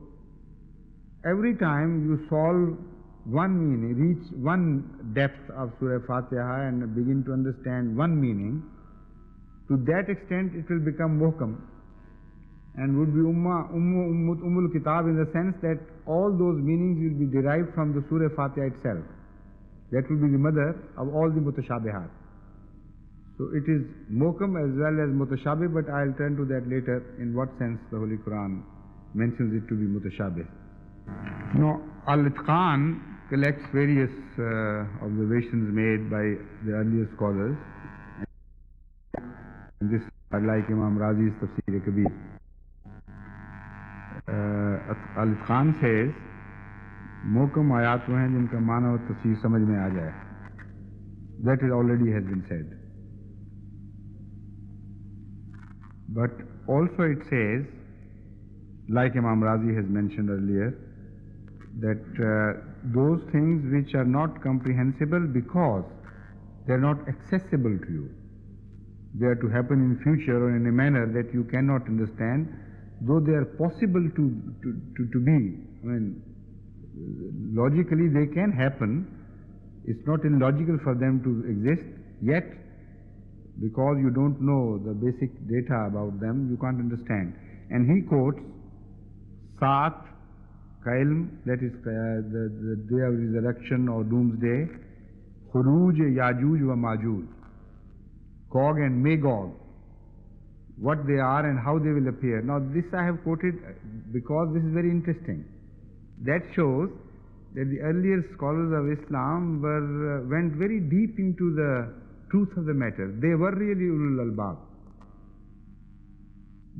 every time you solve one meaning, reach one depth of Surah Fatiha and begin to understand one meaning, to that extent it will become muhkam and would be Ummul Kitab, in the sense that all those meanings will be derived from the Surah Fatiha itself. That will be the mother of all the mutashabihat. So it is muhkam as well as mutashabih, but I'll turn to that later, in what sense the Holy Quran mentions it to be mutashabih. Now, Al-Itqan collects various observations made by the earlier scholars. And this are like Imam Razi's Tafsir-e-Kabir. Al-Itqan says, मुहकम आयात वो हैं जिनका माना और तफसीर समझ में आ जाए. That already has been said. But also it says, like Imam Razi has mentioned earlier, that those things which are not comprehensible because they are not accessible to you, they are to happen in future or in a manner that you cannot understand, though they are possible to be. I mean, logically they can happen. It's not illogical for them to exist, yet because you don't know the basic data about them, you can't understand. And he quotes Saat, Kailm, that is the day of resurrection or doomsday, Khuruj, Yajuj wa Majuj, Gog and Magog, what they are and how they will appear. Now this I have quoted because this is very interesting. That shows that the earlier scholars of Islam went very deep into the truth of the matter. They were really ulul albab.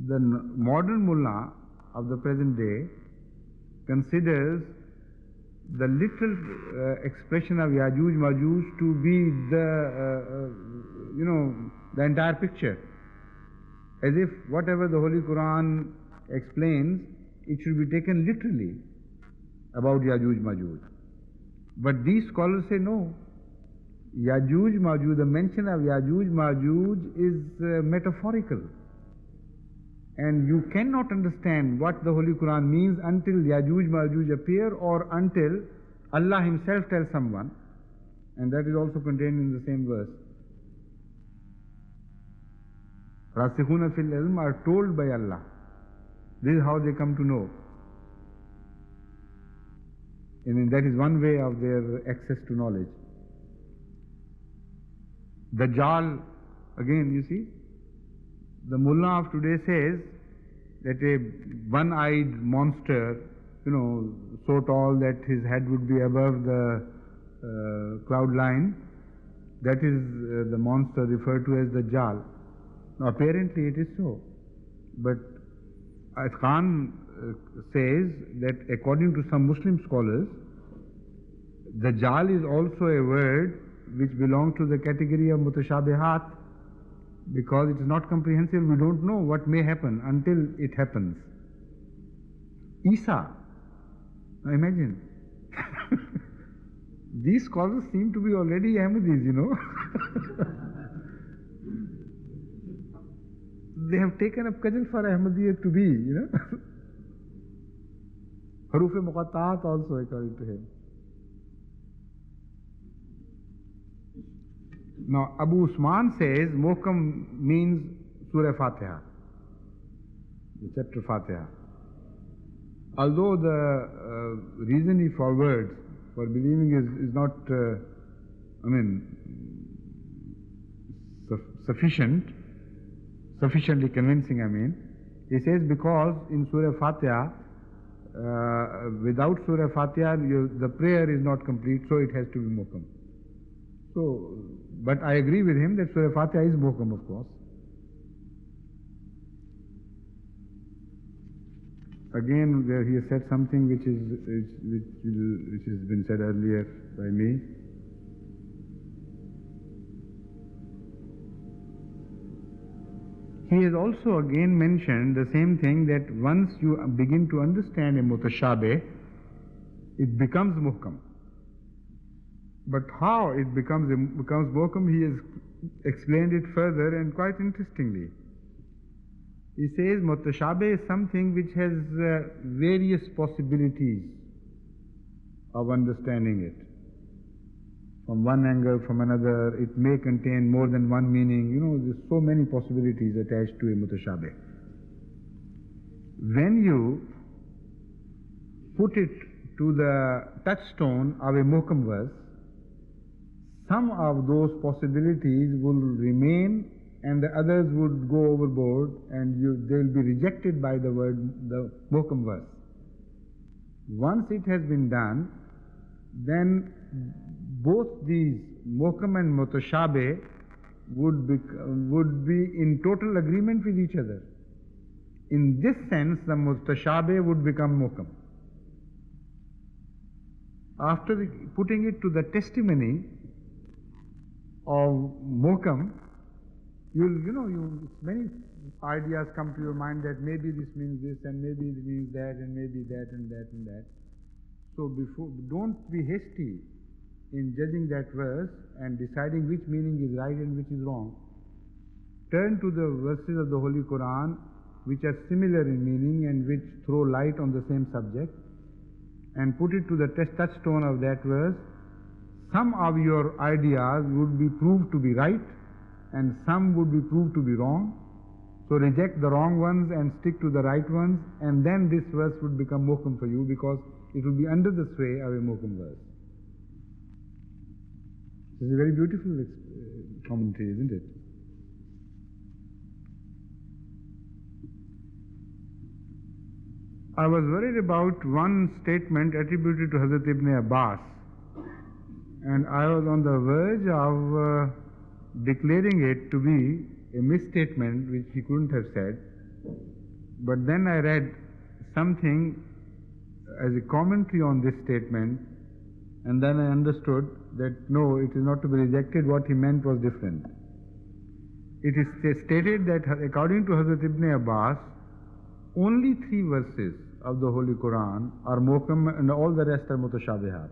The modern mullah of the present day considers the literal expression of Yajuj Majuj to be the entire picture, as if whatever the Holy Quran explains, it should be taken literally about Yajuj Majuj. But these scholars say no. Yajuj Majuj, the mention of Yajuj Majuj is metaphorical. And you cannot understand what the Holy Quran means until Yajuj Majuj appear or until Allah Himself tells someone. And that is also contained in the same verse. Rasikhuna fil ilm are told by Allah. This is how they come to know. And that is one way of their access to knowledge. Dajjal, again you see, the mullah of today says that a one-eyed monster, so tall that his head would be above the cloud line, that is the monster referred to as Dajjal. Now apparently it is so. But Khan says that according to some Muslim scholars, Dajjal is also a word which belongs to the category of mutashabihat, because it is not comprehensible. We don't know what may happen until it happens. Isa, now imagine. These scholars seem to be already Ahmadis, They have taken up Kajal for Ahmadiyya to be, Haruf-e Muqatta'at also according to him. Now, Abu Usman says Muhkam means Surah Fatiha, the chapter Fatiha. Although the reason he forwards for believing is not, sufficiently convincing, he says because in Surah Fatiha, without Surah Fatiha, the prayer is not complete, so it has to be Muhkam. So, but I agree with him that Surah Fatiha is Muhkam, of course. Again, there he has said something which has been said earlier by me. He has also again mentioned the same thing, that once you begin to understand a mutashabih, it becomes muhkam. But how it becomes muhkam, he has explained it further and quite interestingly. He says mutashabih is something which has various possibilities of understanding it. From one angle, from another, it may contain more than one meaning. There's so many possibilities attached to a mutashabih. When you put it to the touchstone of a muhkam verse, some of those possibilities will remain and the others would go overboard, and they will be rejected by the muhkam verse. Once it has been done, then both these muhkam and mutashabih would be in total agreement with each other. In this sense, the mutashabih would become muhkam. After putting it to the testimony of muhkam, many ideas come to your mind that maybe this means this, and maybe it means that, and maybe that, and that, and that. So don't be hasty in judging that verse and deciding which meaning is right and which is wrong. Turn to the verses of the Holy Quran which are similar in meaning and which throw light on the same subject, and put it to the touchstone of that verse. Some of your ideas would be proved to be right, and some would be proved to be wrong. So reject the wrong ones and stick to the right ones, and then this verse would become muhkam for you, because it will be under the sway of a muhkam verse. This is a very beautiful commentary, isn't it? I was worried about one statement attributed to Hazrat Ibn Abbas, and I was on the verge of declaring it to be a misstatement which he couldn't have said. But then I read something as a commentary on this statement, and then I understood that no, it is not to be rejected. What he meant was different. It is stated that according to Hazrat Ibn Abbas, only 3 verses of the Holy Quran are muhkam and all the rest are mutashabihat.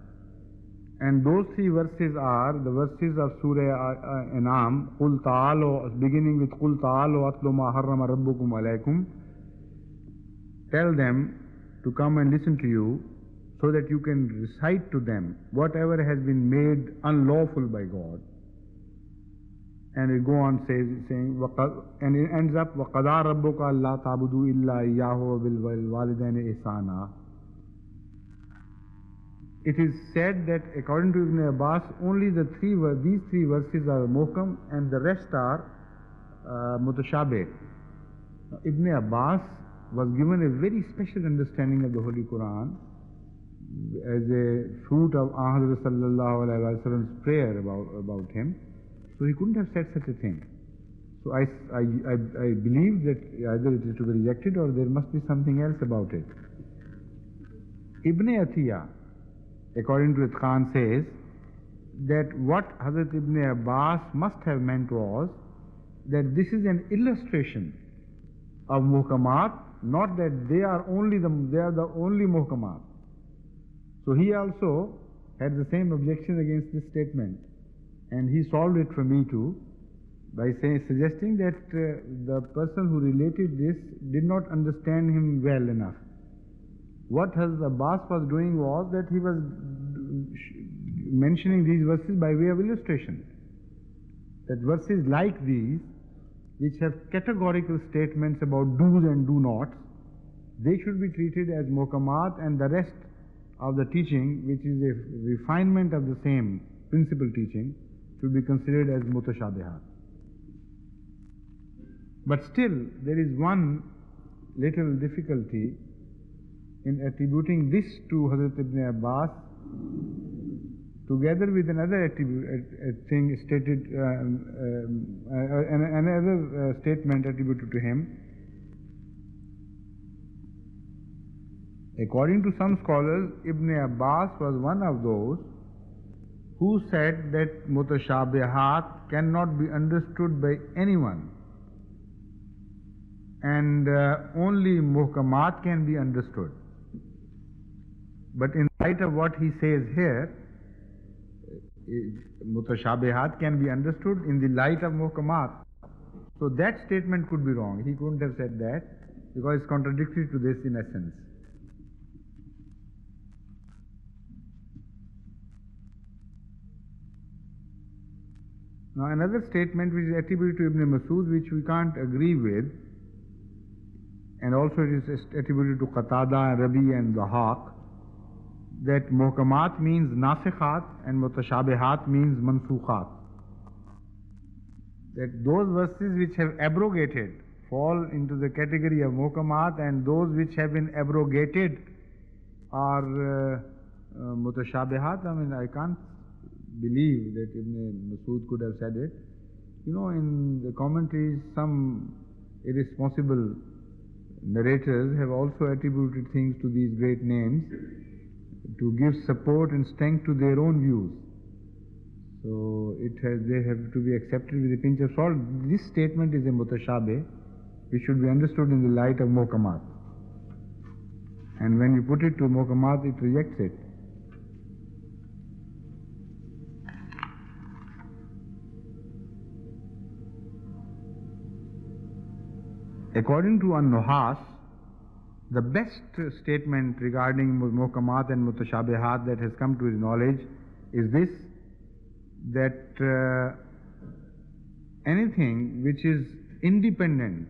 And those three verses are the verses of Surah An'am, Qul Ta'alu, beginning with Qul Ta'alu atlu ma harrama rabbukum alaykum. Tell them to come and listen to you so that you can recite to them whatever has been made unlawful by God. And it go on saying, and it ends up, وَقَضَى رَبُّكَ أَلَّا تَعْبُدُوا إِلَّا إِيَّاهُ وَبِالْوَالِدَيْنِ إِحْسَانًا. It is said that according to Ibn Abbas, only these three verses are muhkam and the rest are mutashabih. Ibn Abbas was given a very special understanding of the Holy Quran as a fruit of Hazrat Sallallahu Alaihi Wasallam's prayer about him. So he couldn't have said such a thing. So I believe that either it is to be rejected or there must be something else about it. Ibn Atiyah, according to Itqan, says that what Hazrat Ibn Abbas must have meant was that this is an illustration of muhkamat, not that they are the only muhkamat. So he also had the same objection against this statement, and he solved it for me too by suggesting that the person who related this did not understand him well enough. What Hazrat Abbas was doing was that he was mentioning these verses by way of illustration. That verses like these, which have categorical statements about do's and do nots, they should be treated as muhkamat, and the rest of the teaching, which is a refinement of the same principal teaching, should be considered as mutashabihat. But still, there is one little difficulty in attributing this to Hazrat Ibn Abbas together with another thing stated, another statement attributed to him. According to some scholars, Ibn Abbas was one of those who said that mutashabihat cannot be understood by anyone, and only muhkamat can be understood. But in light of what he says here, mutashabihat can be understood in the light of muhkamat. So that statement could be wrong. He couldn't have said that because it's contradictory to this in essence. Now another statement which is attributed to Ibn Masud, which we can't agree with, and also it is attributed to Qatada, Rabi and Dhahak, that muhkamat means nasikhat and mutashabihat means mansukhat. That those verses which have abrogated fall into the category of muhkamat, and those which have been abrogated are mutashabihat. I mean, I can't believe that Ibn Masud could have said it. You know, in the commentaries, some irresponsible narrators have also attributed things to these great names to give support and strength to their own views. So they have to be accepted with a pinch of salt. This statement is a mutashabih, which should be understood in the light of muhkamat. And when you put it to muhkamat, it rejects it. According to An-Nuhas, the best statement regarding muhkamat and mutashabihat that has come to his knowledge is this, that anything which is independent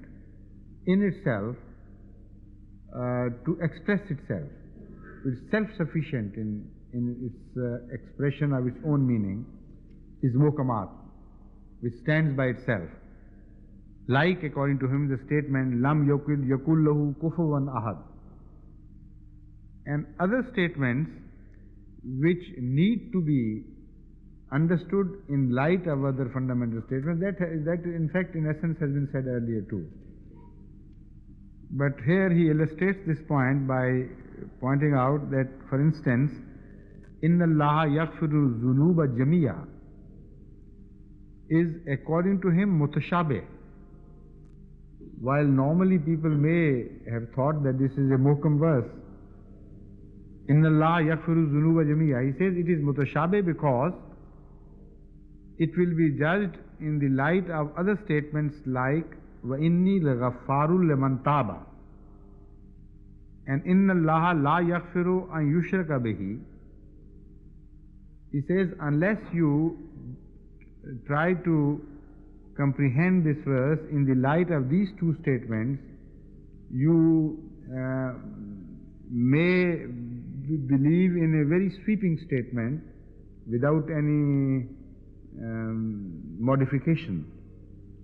in itself to express itself, which is self-sufficient in its expression of its own meaning, is muhkamat, which stands by itself. Like, according to him, the statement, Lam yakul lahu kufuwan ahad. And other statements which need to be understood in light of other fundamental statements, that in fact, in essence, has been said earlier too. But here he illustrates this point by pointing out that, for instance, Inna Allaha yaghfiru dhunuba jamiya is, according to him, mutashabih. While normally people may have thought that this is a muhkam verse, Inna Allah yaghfiru dhunuba jami'a. He says it is mutashabih because it will be judged in the light of other statements like wa inni laghaffarul liman taba and inna Allah la yaghfiru an yushraka bihi. He says unless you try to comprehend this verse in the light of these two statements, you may believe in a very sweeping statement without any modification.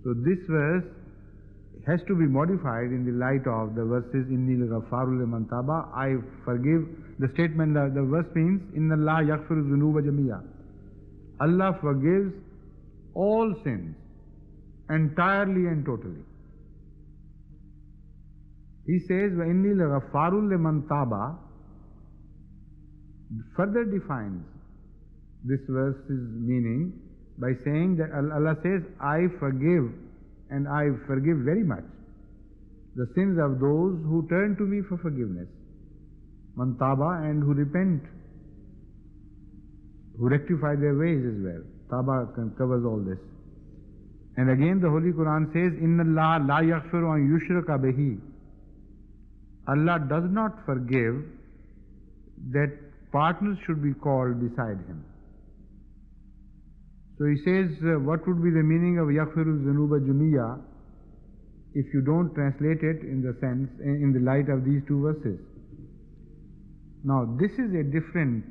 So this verse has to be modified in the light of the verses Inni al-Ghaffaru liman taba, I forgive. The statement, the verse means Inna Allah yaghfiru dhunuba jami'a. Allah forgives all sins entirely and totally. He says wa inni al-Ghaffaru liman taba, further defines this verse's meaning by saying that Allah says, I forgive, and I forgive very much the sins of those who turn to me for forgiveness. Man taba, and who repent, who rectify their ways as well. Taba covers all this. And again the Holy Quran says, Inna Allah la yaghfiru an yushraka bihi. Allah does not forgive that partners should be called beside Him. So he says, what would be the meaning of yaghfiru dhunuba jami'a if you don't translate it in the sense, in the light of these two verses? Now this is a different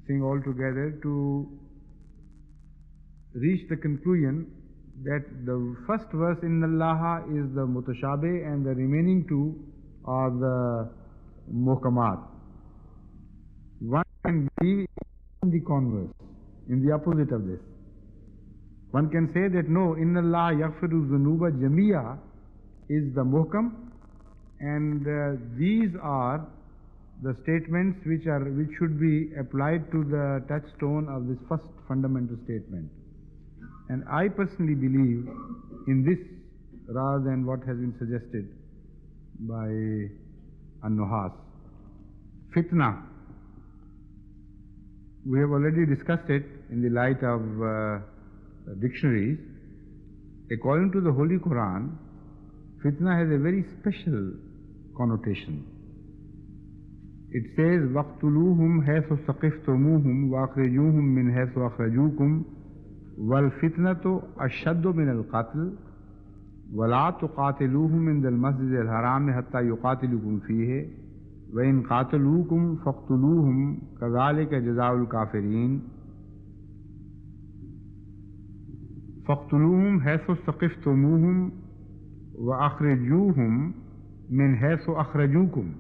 thing altogether to reach the conclusion that the first verse in Allah is the mutashabih and the remaining two are the muhkamat. One can believe in the converse, in the opposite of this. One can say that no, Inna Allah yaghfiru dhunuba jami'a is the muhkam, and these are the statements which should be applied to the touchstone of this first fundamental statement. And I personally believe in this rather than what has been suggested by An-Nuhas. Fitna. We have already discussed it in the light of dictionaries. According to the Holy Quran, fitna has a very special connotation. It says, وَاقْتُلُوهُمْ حَيْثُ ثَقِفْتُمُوهُمْ وَأَخْرِجُوهُمْ مِنْ حَيْثُ أَخْرَجُوكُمْ وَالْفِتْنَةُ أَشَّدُّ مِنَ الْقَتْلِ وَلَا تُقَاتِلُوهُمْ عِنْدَ الْمَسْجِدِ الْحَرَامِ حَتَّى يُقَاتِلُوكُمْ فِيهِ وَإِنْ قَاتَلُوكُمْ فَاقْتُلُوهُمْ كَذَلِكَ جَزَاءُ الْكَافِرِينَ فَاقْتُلُوهُمْ حَيْثُ ثَقِفْتُمُوهُمْ وَأَخْرِجُوهُمْ مِنْ حَيْثُ أَخْرَجُوكُمْ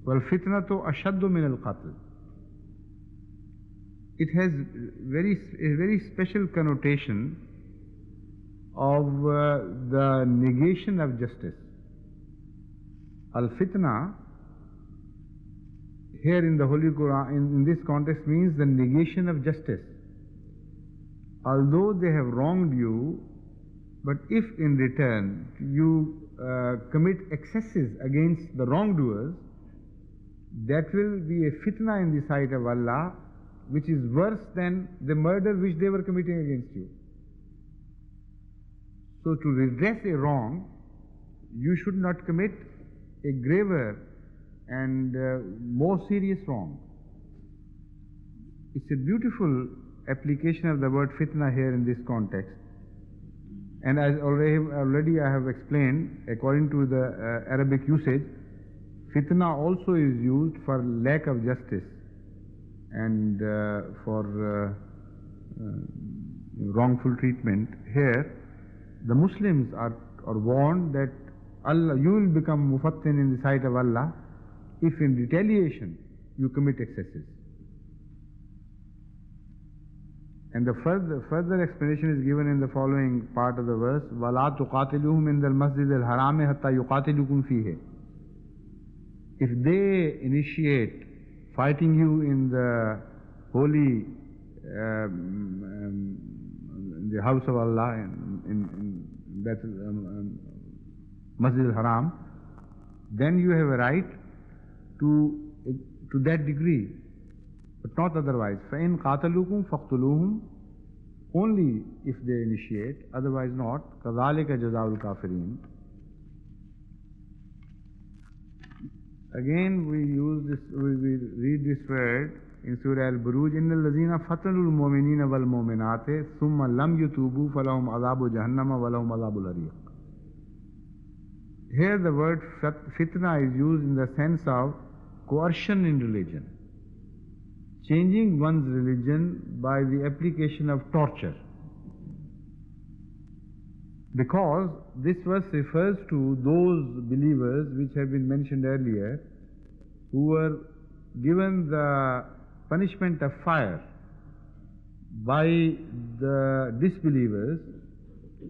وَالْفِتْنَةُ أَشَدُّ مِنَ الْقَتْلِ. It has a very special connotation of the negation of justice. Al-fitna here in the Holy Quran, in this context, means the negation of justice. Although they have wronged you, but if in return you commit excesses against the wrongdoers, that will be a fitna in the sight of Allah, which is worse than the murder which they were committing against you. So to redress a wrong, you should not commit a graver and more serious wrong. It's a beautiful application of the word fitna here in this context. And as already I have explained, according to the Arabic usage, fitna also is used for lack of justice and for wrongful treatment. Here, the Muslims are warned that Allah, you will become mufattin in the sight of Allah if in retaliation you commit excesses. And the further explanation is given in the following part of the verse, وَلَا تُقَاتِلُوهُمْ إِنْدَ الْمَسْجِدِ الْحَرَامِ حَتَّى يُقَاتِلُوكُمْ فِيهِ. If they initiate fighting you in the holy the house of Allah in Masjid al-Haram, then you have a right to that degree, but not otherwise. فَإِنْ قَاتَلُوكُمْ فَاقْتُلُوهُمْ, only if they initiate, otherwise not. كَذَلِكَ جَزَاءُ الْكَافِرِينَ. Again we read this word in Surah Al-Buruj, إِنَّ الَّذِينَ فَتَنُوا الْمُؤْمِنِينَ وَالْمُؤْمِنَاتِ ثُمَّ لَمْ يُتُوبُوا فَلَهُمْ عَذَابُ جَهَنَّمَ وَلَهُمْ عَذَابُ الْحَرِيقِ. Here the word fitna is used in the sense of coercion in religion, changing one's religion by the application of torture. Because this verse refers to those believers which have been mentioned earlier, who were given the punishment of fire by the disbelievers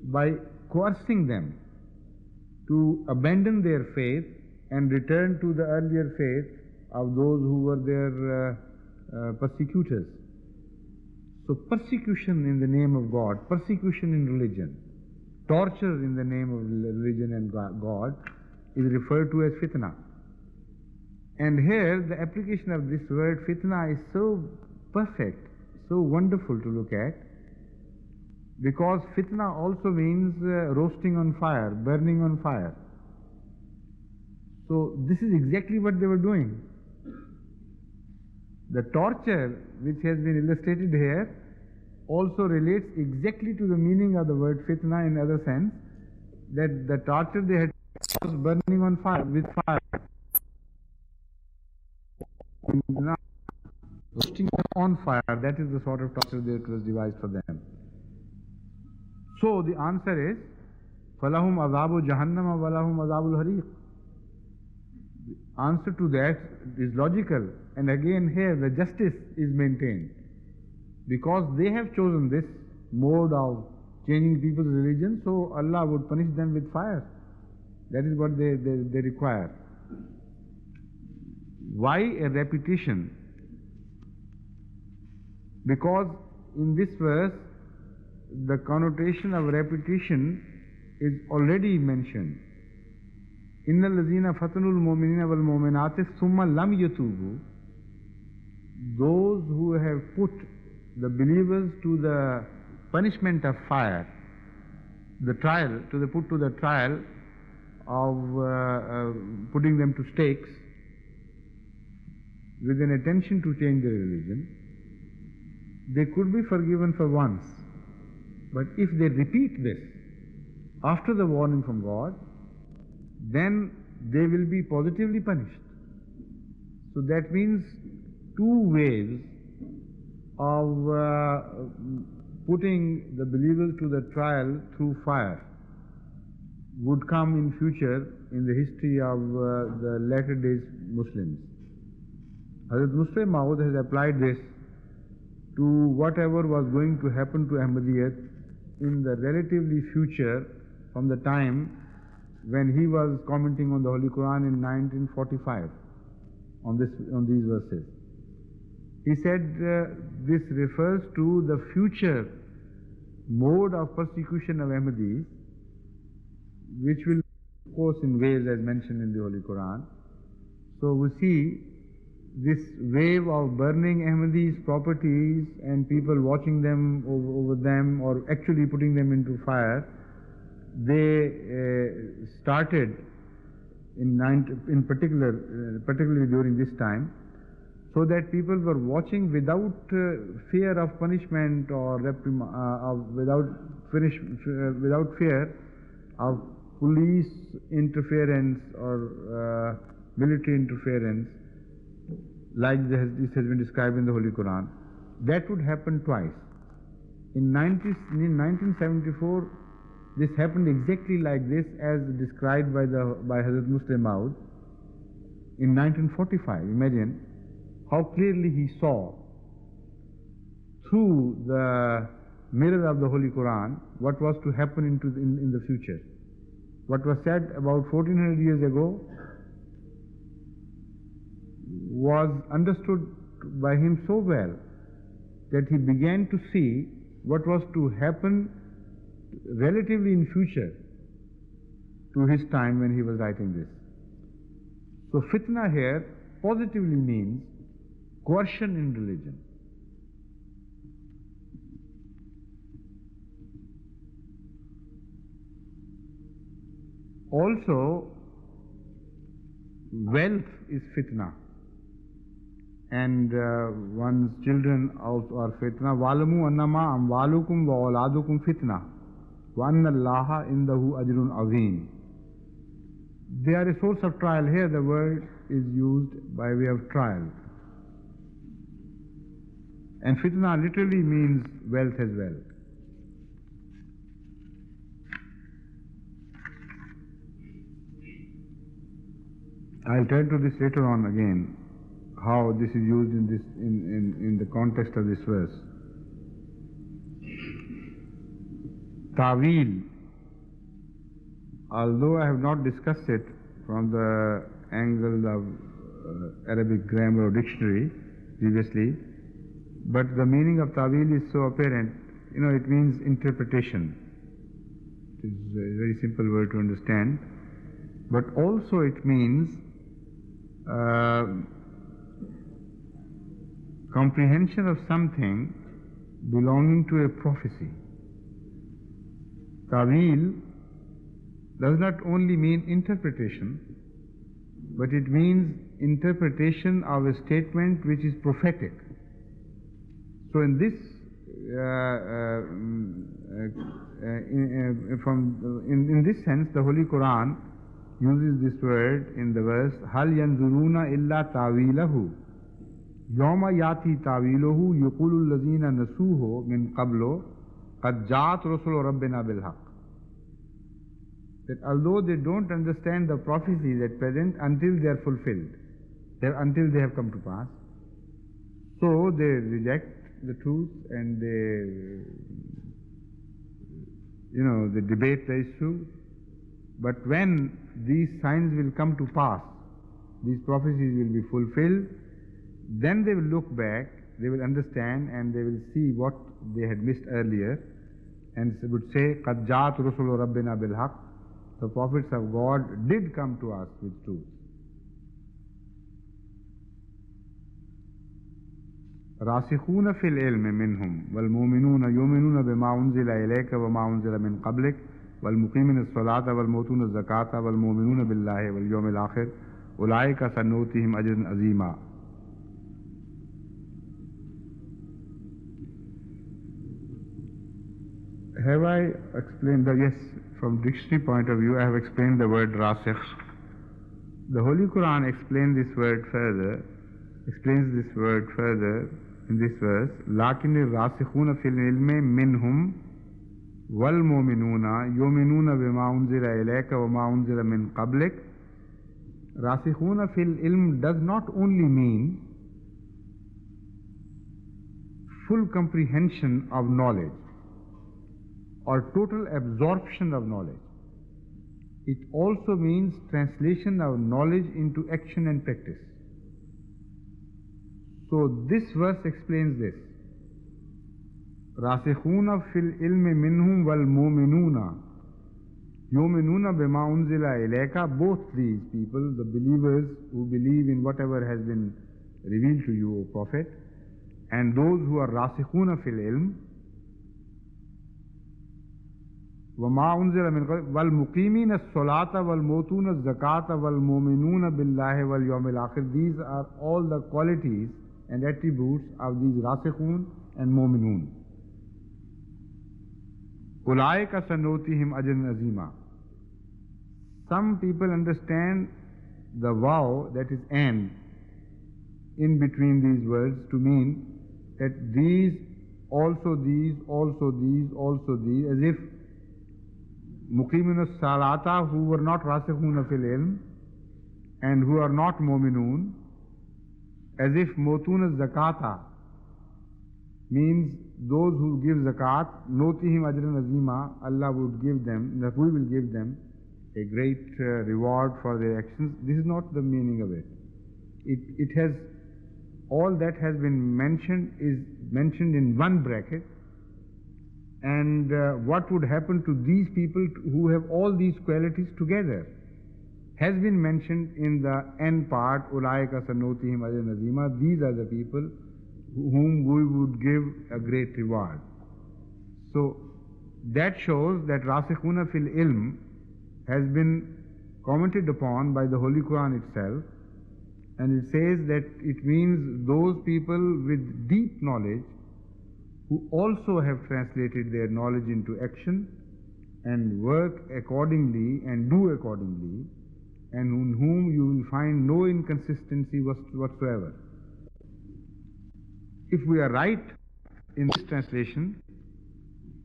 by coercing them to abandon their faith and return to the earlier faith of those who were their persecutors. So persecution in the name of God, persecution in religion, torture in the name of religion and God is referred to as fitna. And here the application of this word fitna is so perfect, so wonderful to look at, because fitna also means roasting on fire, burning on fire. So this is exactly what they were doing. The torture which has been illustrated here also relates exactly to the meaning of the word fitna in other sense, that the torture they had was burning on fire, with fire. Roasting on fire, that is the sort of torture that was devised for them. So the answer is, فَلَهُمْ عَذَابُ جَهَنَّمَ وَلَهُمْ عَذَابُ الْحَرِيقِ. The answer to that is logical, and again here the justice is maintained. Because they have chosen this mode of changing people's religion, so Allah would punish them with fire. That is what they require. Why a repetition? Because in this verse, the connotation of repetition is already mentioned. إِنَّ الَّذِينَ فَتَنُوا الْمُؤْمِنِينَ وَالْمُؤْمِنَاتِ ثُمَّ لَمْ يَتُوبُوا. Those who have put the believers to the punishment of fire, the trial, put to the trial of putting them to stakes, with an intention to change their religion, they could be forgiven for once. But if they repeat this after the warning from God, then they will be positively punished. So that means two ways of putting the believers to the trial through fire would come in future in the history of the latter days Muslims. Hazrat Musleh Maud has applied this to whatever was going to happen to Ahmadiyyat in the relatively future, from the time when he was commenting on the Holy Quran in 1945 on these verses. He said this refers to the future mode of persecution of Ahmadis, which will, of course, in waves as mentioned in the Holy Quran. So we see this wave of burning Ahmadis' properties and people watching them over them, or actually putting them into fire. They started particularly during this time, so that people were watching without fear of punishment or without fear of police interference or military interference, like this has been described in the Holy Quran. That would happen twice. In 1974, this happened exactly like this as described by Hazrat Musleh Maud. In 1945, imagine how clearly he saw through the mirror of the Holy Quran what was to happen in the future. What was said about 1400 years ago was understood by him so well that he began to see what was to happen relatively in future to his time when he was writing this. So fitna here positively means coercion in religion. Also, wealth is fitna, and one's children also are fitna. Walamu annama amwalukum wa auladukum fitna, wa anna Allaha indahu ajrun azim. They are a source of trial. Here the word is used by way of trial. And fitna literally means wealth as well. I'll turn to this later on again, how this is used in the context of this verse. Ta'wil, although I have not discussed it from the angle of Arabic grammar or dictionary previously, but the meaning of ta'wil is so apparent. It means interpretation. It is a very simple word to understand. But also it means comprehension of something belonging to a prophecy. Ta'wil does not only mean interpretation, but it means interpretation of a statement which is prophetic. So in this, in this sense, the Holy Quran uses this word in the verse, هَلْ يَنْظُرُونَ إِلَّا تَعْوِيلَهُ يَوْمَ يَأْتِي تَعْوِيلُهُ يَقُولُ الَّذِينَ نَسُوهُ مِنْ قَبْلُ قَدْ جَاءَتْ رُسُلُ رَبِّنَا بِالْحَقِّ. That although they don't understand the prophecies at present until they are fulfilled, until they have come to pass, so they reject the truth and they debate the issue. But when these signs will come to pass, these prophecies will be fulfilled, then they will look back, they will understand, and they will see what they had missed earlier, and would say, قَدْ جَاءَتْ رُسُلُ رَبِّنَا بِالْحَقِّ. The prophets of God did come to us with truth. راسخون في العلم منهم والمؤمنون يؤمنون بما أنزل إليك وما أنزل من قبلك والمقيمين الصلاة والمؤتون الزكاة والمؤمنون بالله واليوم الآخر أولئك سنؤتيهم أجرا عظيما. Have I explained that? Yes, from dictionary point of view, I have explained the word rasikh. The Holy Quran explains this word further in this verse, لكن الراسخون في العلم منهم والمؤمنون يؤمنون بما أنزل إليك وما أنزل من قبلك. راسخون في العلم does not only mean full comprehension of knowledge or total absorption of knowledge. It also means translation of knowledge into action and practice. So this verse explains this. راسخون في العلم منهم والمؤمنون يؤمنون بما أنزل إليك. Both these people, the believers who believe in whatever has been revealed to you, O Prophet, and those who are راسخون في العلم, وما أنزل من قبل والمقيمين الصلاة والمؤتون الزكاة والمؤمنون بالله واليوم الآخر. These are all the qualities and attributes of these rasikhun and mu'minun. Ulaika sanutihim ajran azima. Some people understand the vow that is and in between these words to mean that these, also these, also these, also these, as if muqimin as-salata, who were not rasikhun fil ilm and who are not mu'minun, as if motun az-zakata means those who give zakat, notihim ajran azima, Allah would give them, that we will give them a great reward for their actions. This is not the meaning of it. It has, all that has been mentioned is mentioned in one bracket, and what would happen to these people who have all these qualities together. has been mentioned in the end part, Ulaika sanotihim ajran azima. These are the people whom we would give a great reward. So that shows that Rasikhuna fil ilm has been commented upon by the Holy Quran itself, and it says that it means those people with deep knowledge who also have translated their knowledge into action and work accordingly and do accordingly, and in whom you will find no inconsistency whatsoever. If we are right in this translation,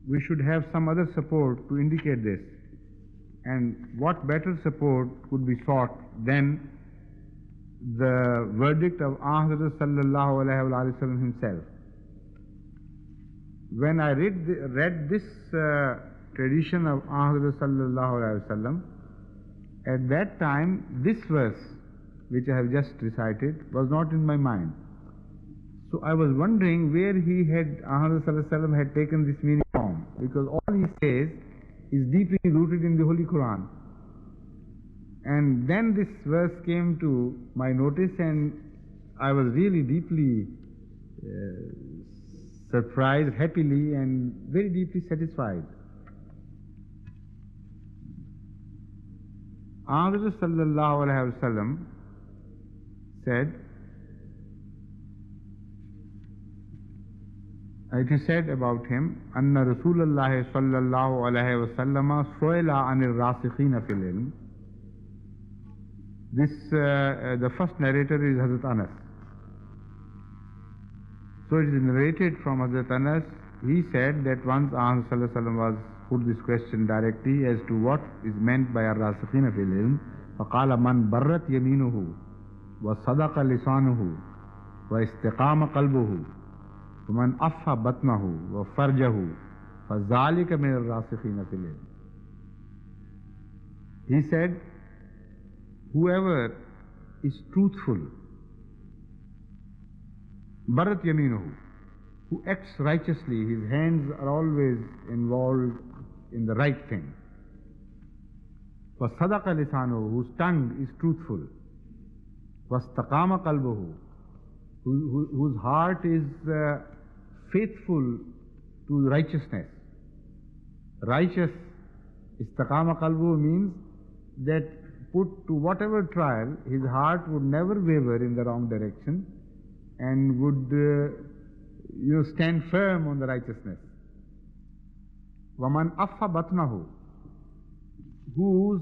we should have some other support to indicate this. And what better support could be sought than the verdict of Hazrat sallallahu alaihi wasallam himself. When I read this tradition of Hazrat sallallahu alaihi wasallam, at that time this verse which I have just recited was not in my mind. So I was wondering where Hazrat sallallahu alaihi wasallam had taken this meaning from, because all he says is deeply rooted in the Holy Quran. And then this verse came to my notice, and I was really deeply surprised, happily, and very deeply satisfied. Hazrat sallallahu alaihi wasallam said, it is said about him, Anna Rasulullah sallallahu alaihi wasallam su'ila anil rasikhina fil ilm. This, the first narrator is Hazrat Anas. So it is narrated from Hazrat Anas. He said that once Ahmad sallallahu alaihi wasallam was put this question directly as to what is meant by ar-rasikhina fil ilm. فقال من برت يمينه وصدق لسانه واستقام قلبه ومن أفى بطنه وفرجه فذلك من الراسخين في العلم. He said, whoever is truthful, Bharat Yaminuhu, who acts righteously, his hands are always involved in the right thing. وَصَدَقَ لِسَانُهُ, whose tongue is truthful. وَاسْتَقَامَ قَلْبُهُ, whose heart is faithful to righteousness. Righteous, istaqama qalbu means that put to whatever trial, his heart would never waver in the wrong direction and would stand firm on the righteousness. Waman affa batnahu, whose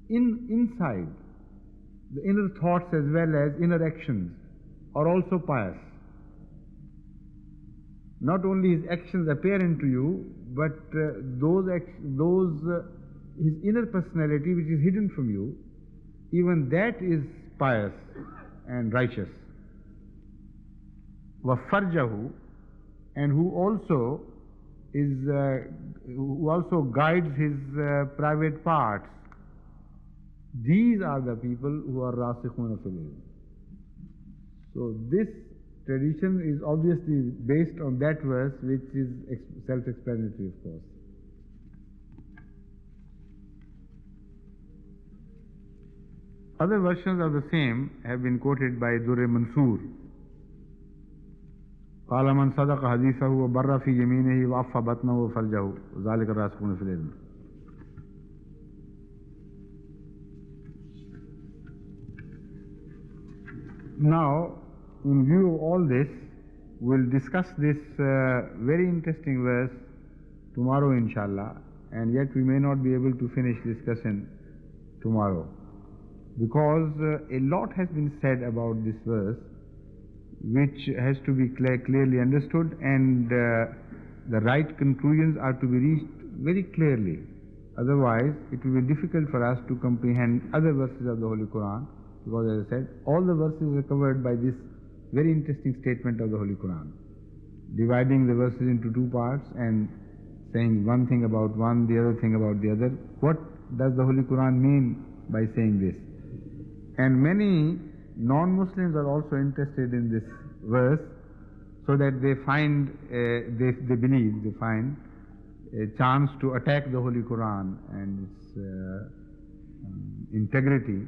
inside, the inner thoughts as well as inner actions are also pious. Not only his actions apparent to you, but his inner personality which is hidden from you, even that is pious and righteous. وَفَرْجَهُ, and who also guides his private parts. These are the people who are rasikhuna fil ilm. So this tradition is obviously based on that verse, which is self-explanatory, of course. Other versions of the same have been quoted by Durr Mansur. قال من صدق حديثه وبر في يمينه وعف بطنه وفرجه ذلك الراسخون في العلم. Now, in view of all this, we'll discuss this very interesting verse tomorrow, inshallah, and yet we may not be able to finish discussion tomorrow, because a lot has been said about this verse, which has to be clearly understood, and the right conclusions are to be reached very clearly. Otherwise, it will be difficult for us to comprehend other verses of the Holy Quran, because as I said, all the verses are covered by this very interesting statement of the Holy Quran, dividing the verses into two parts and saying one thing about one, the other thing about the other. What does the Holy Quran mean by saying this? And many non-Muslims are also interested in this verse, so that they find a chance to attack the Holy Quran and its integrity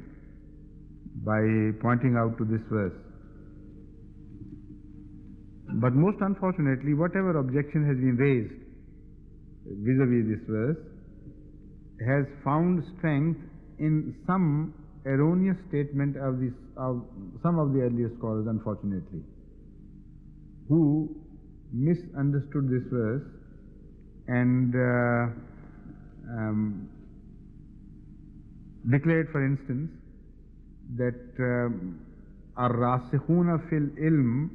by pointing out to this verse. But most unfortunately, whatever objection has been raised vis-a-vis this verse has found strength in some erroneous statement of some of the earlier scholars, unfortunately, who misunderstood this verse and declared, for instance, that ar-rasikhuna fil ilm.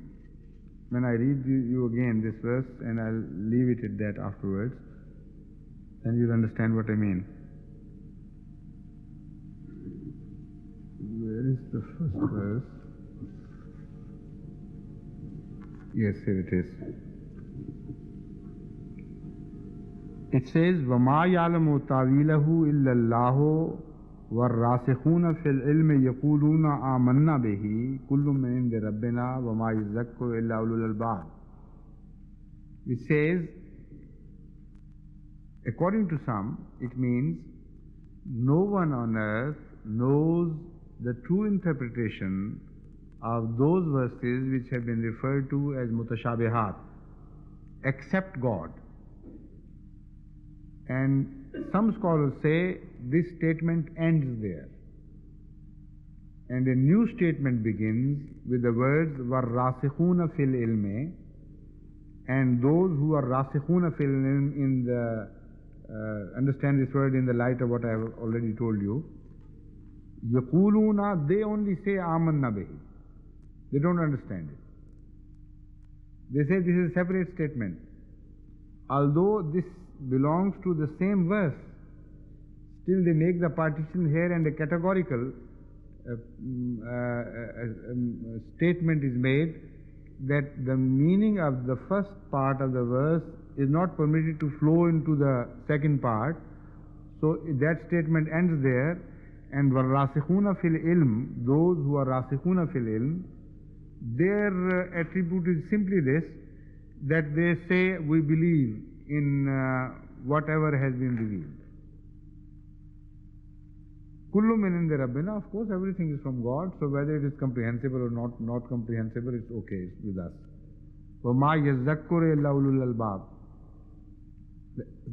When I read you again this verse, and I'll leave it at that afterwards, then you'll understand what I mean. Where is the first verse? Yes, here it is. It says, وَمَا يَعْلَمُ تَعْوِيلَهُ إِلَّا اللَّهُ وَالرَّاسِخُونَ فِي الْعِلْمِ يَقُولُونَ آمَنَّا بِهِ كُلٌّ مِّنْ عِندِ رَبِّنَا وَمَا يَذَّكَّرُ إِلَّا أُولُو الْأَلْبَابِ. Which says, according to some, it means no one on earth knows the true interpretation of those verses which have been referred to as mutashabihat, except God. And some scholars say this statement ends there, and a new statement begins with the words وَالرَّاسِخُونَ فِي الْعِلْمِ, and those who are rasikhuna fil ilm in the understand this word in the light of what I have already told you. Yaquluna, they only say amanna bihi. They don't understand it. They say this is a separate statement. Although this belongs to the same verse, still they make the partition here, and a categorical statement is made that the meaning of the first part of the verse is not permitted to flow into the second part. So that statement ends there, and وَالرَّاسِخُونَ فِي الْعِلْمِ, those who are rasikhuna fil ilm, their attribute is simply this, that they say we believe in whatever has been revealed. Kullu min indi rabbina, of course everything is from God, so whether it is comprehensible or not comprehensible, it's okay with us. وَمَا يَذَّكُّرُ إِلَّا أُولُو الْأَلْبَابِ.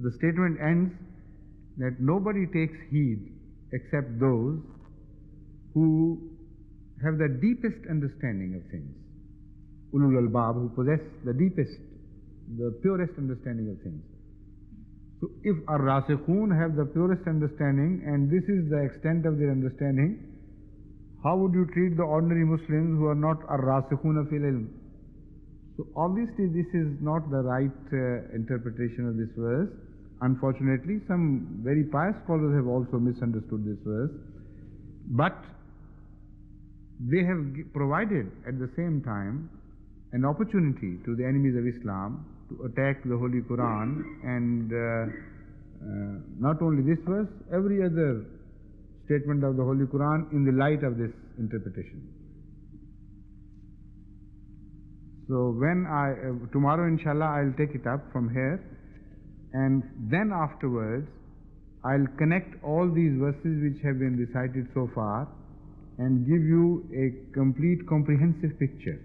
The statement ends that nobody takes heed except those who have the deepest understanding of things. Ulul albab, who possess the deepest, the purest understanding of things. So if ar-rasikhun have the purest understanding, and this is the extent of their understanding, how would you treat the ordinary Muslims who are not ar-rasikhuna fil ilm? So obviously this is not the right interpretation of this verse. Unfortunately, some very pious scholars have also misunderstood this verse, but they have provided at the same time an opportunity to the enemies of Islam to attack the Holy Quran, and not only this verse, every other statement of the Holy Quran in the light of this interpretation. So when tomorrow inshallah I'll take it up from here, and then afterwards I'll connect all these verses which have been recited so far and give you a complete comprehensive picture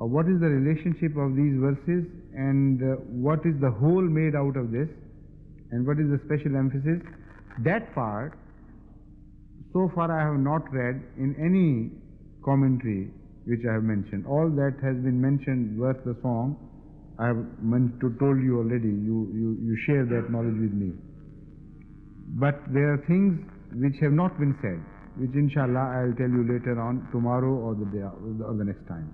of what is the relationship of these verses, and what is the whole made out of this, and what is the special emphasis. That part, so far I have not read in any commentary which I have mentioned. All that has been mentioned worth the song, I have told you already. You share that knowledge with me. But there are things which have not been said, which inshallah I'll tell you later on, tomorrow or the day or the next time.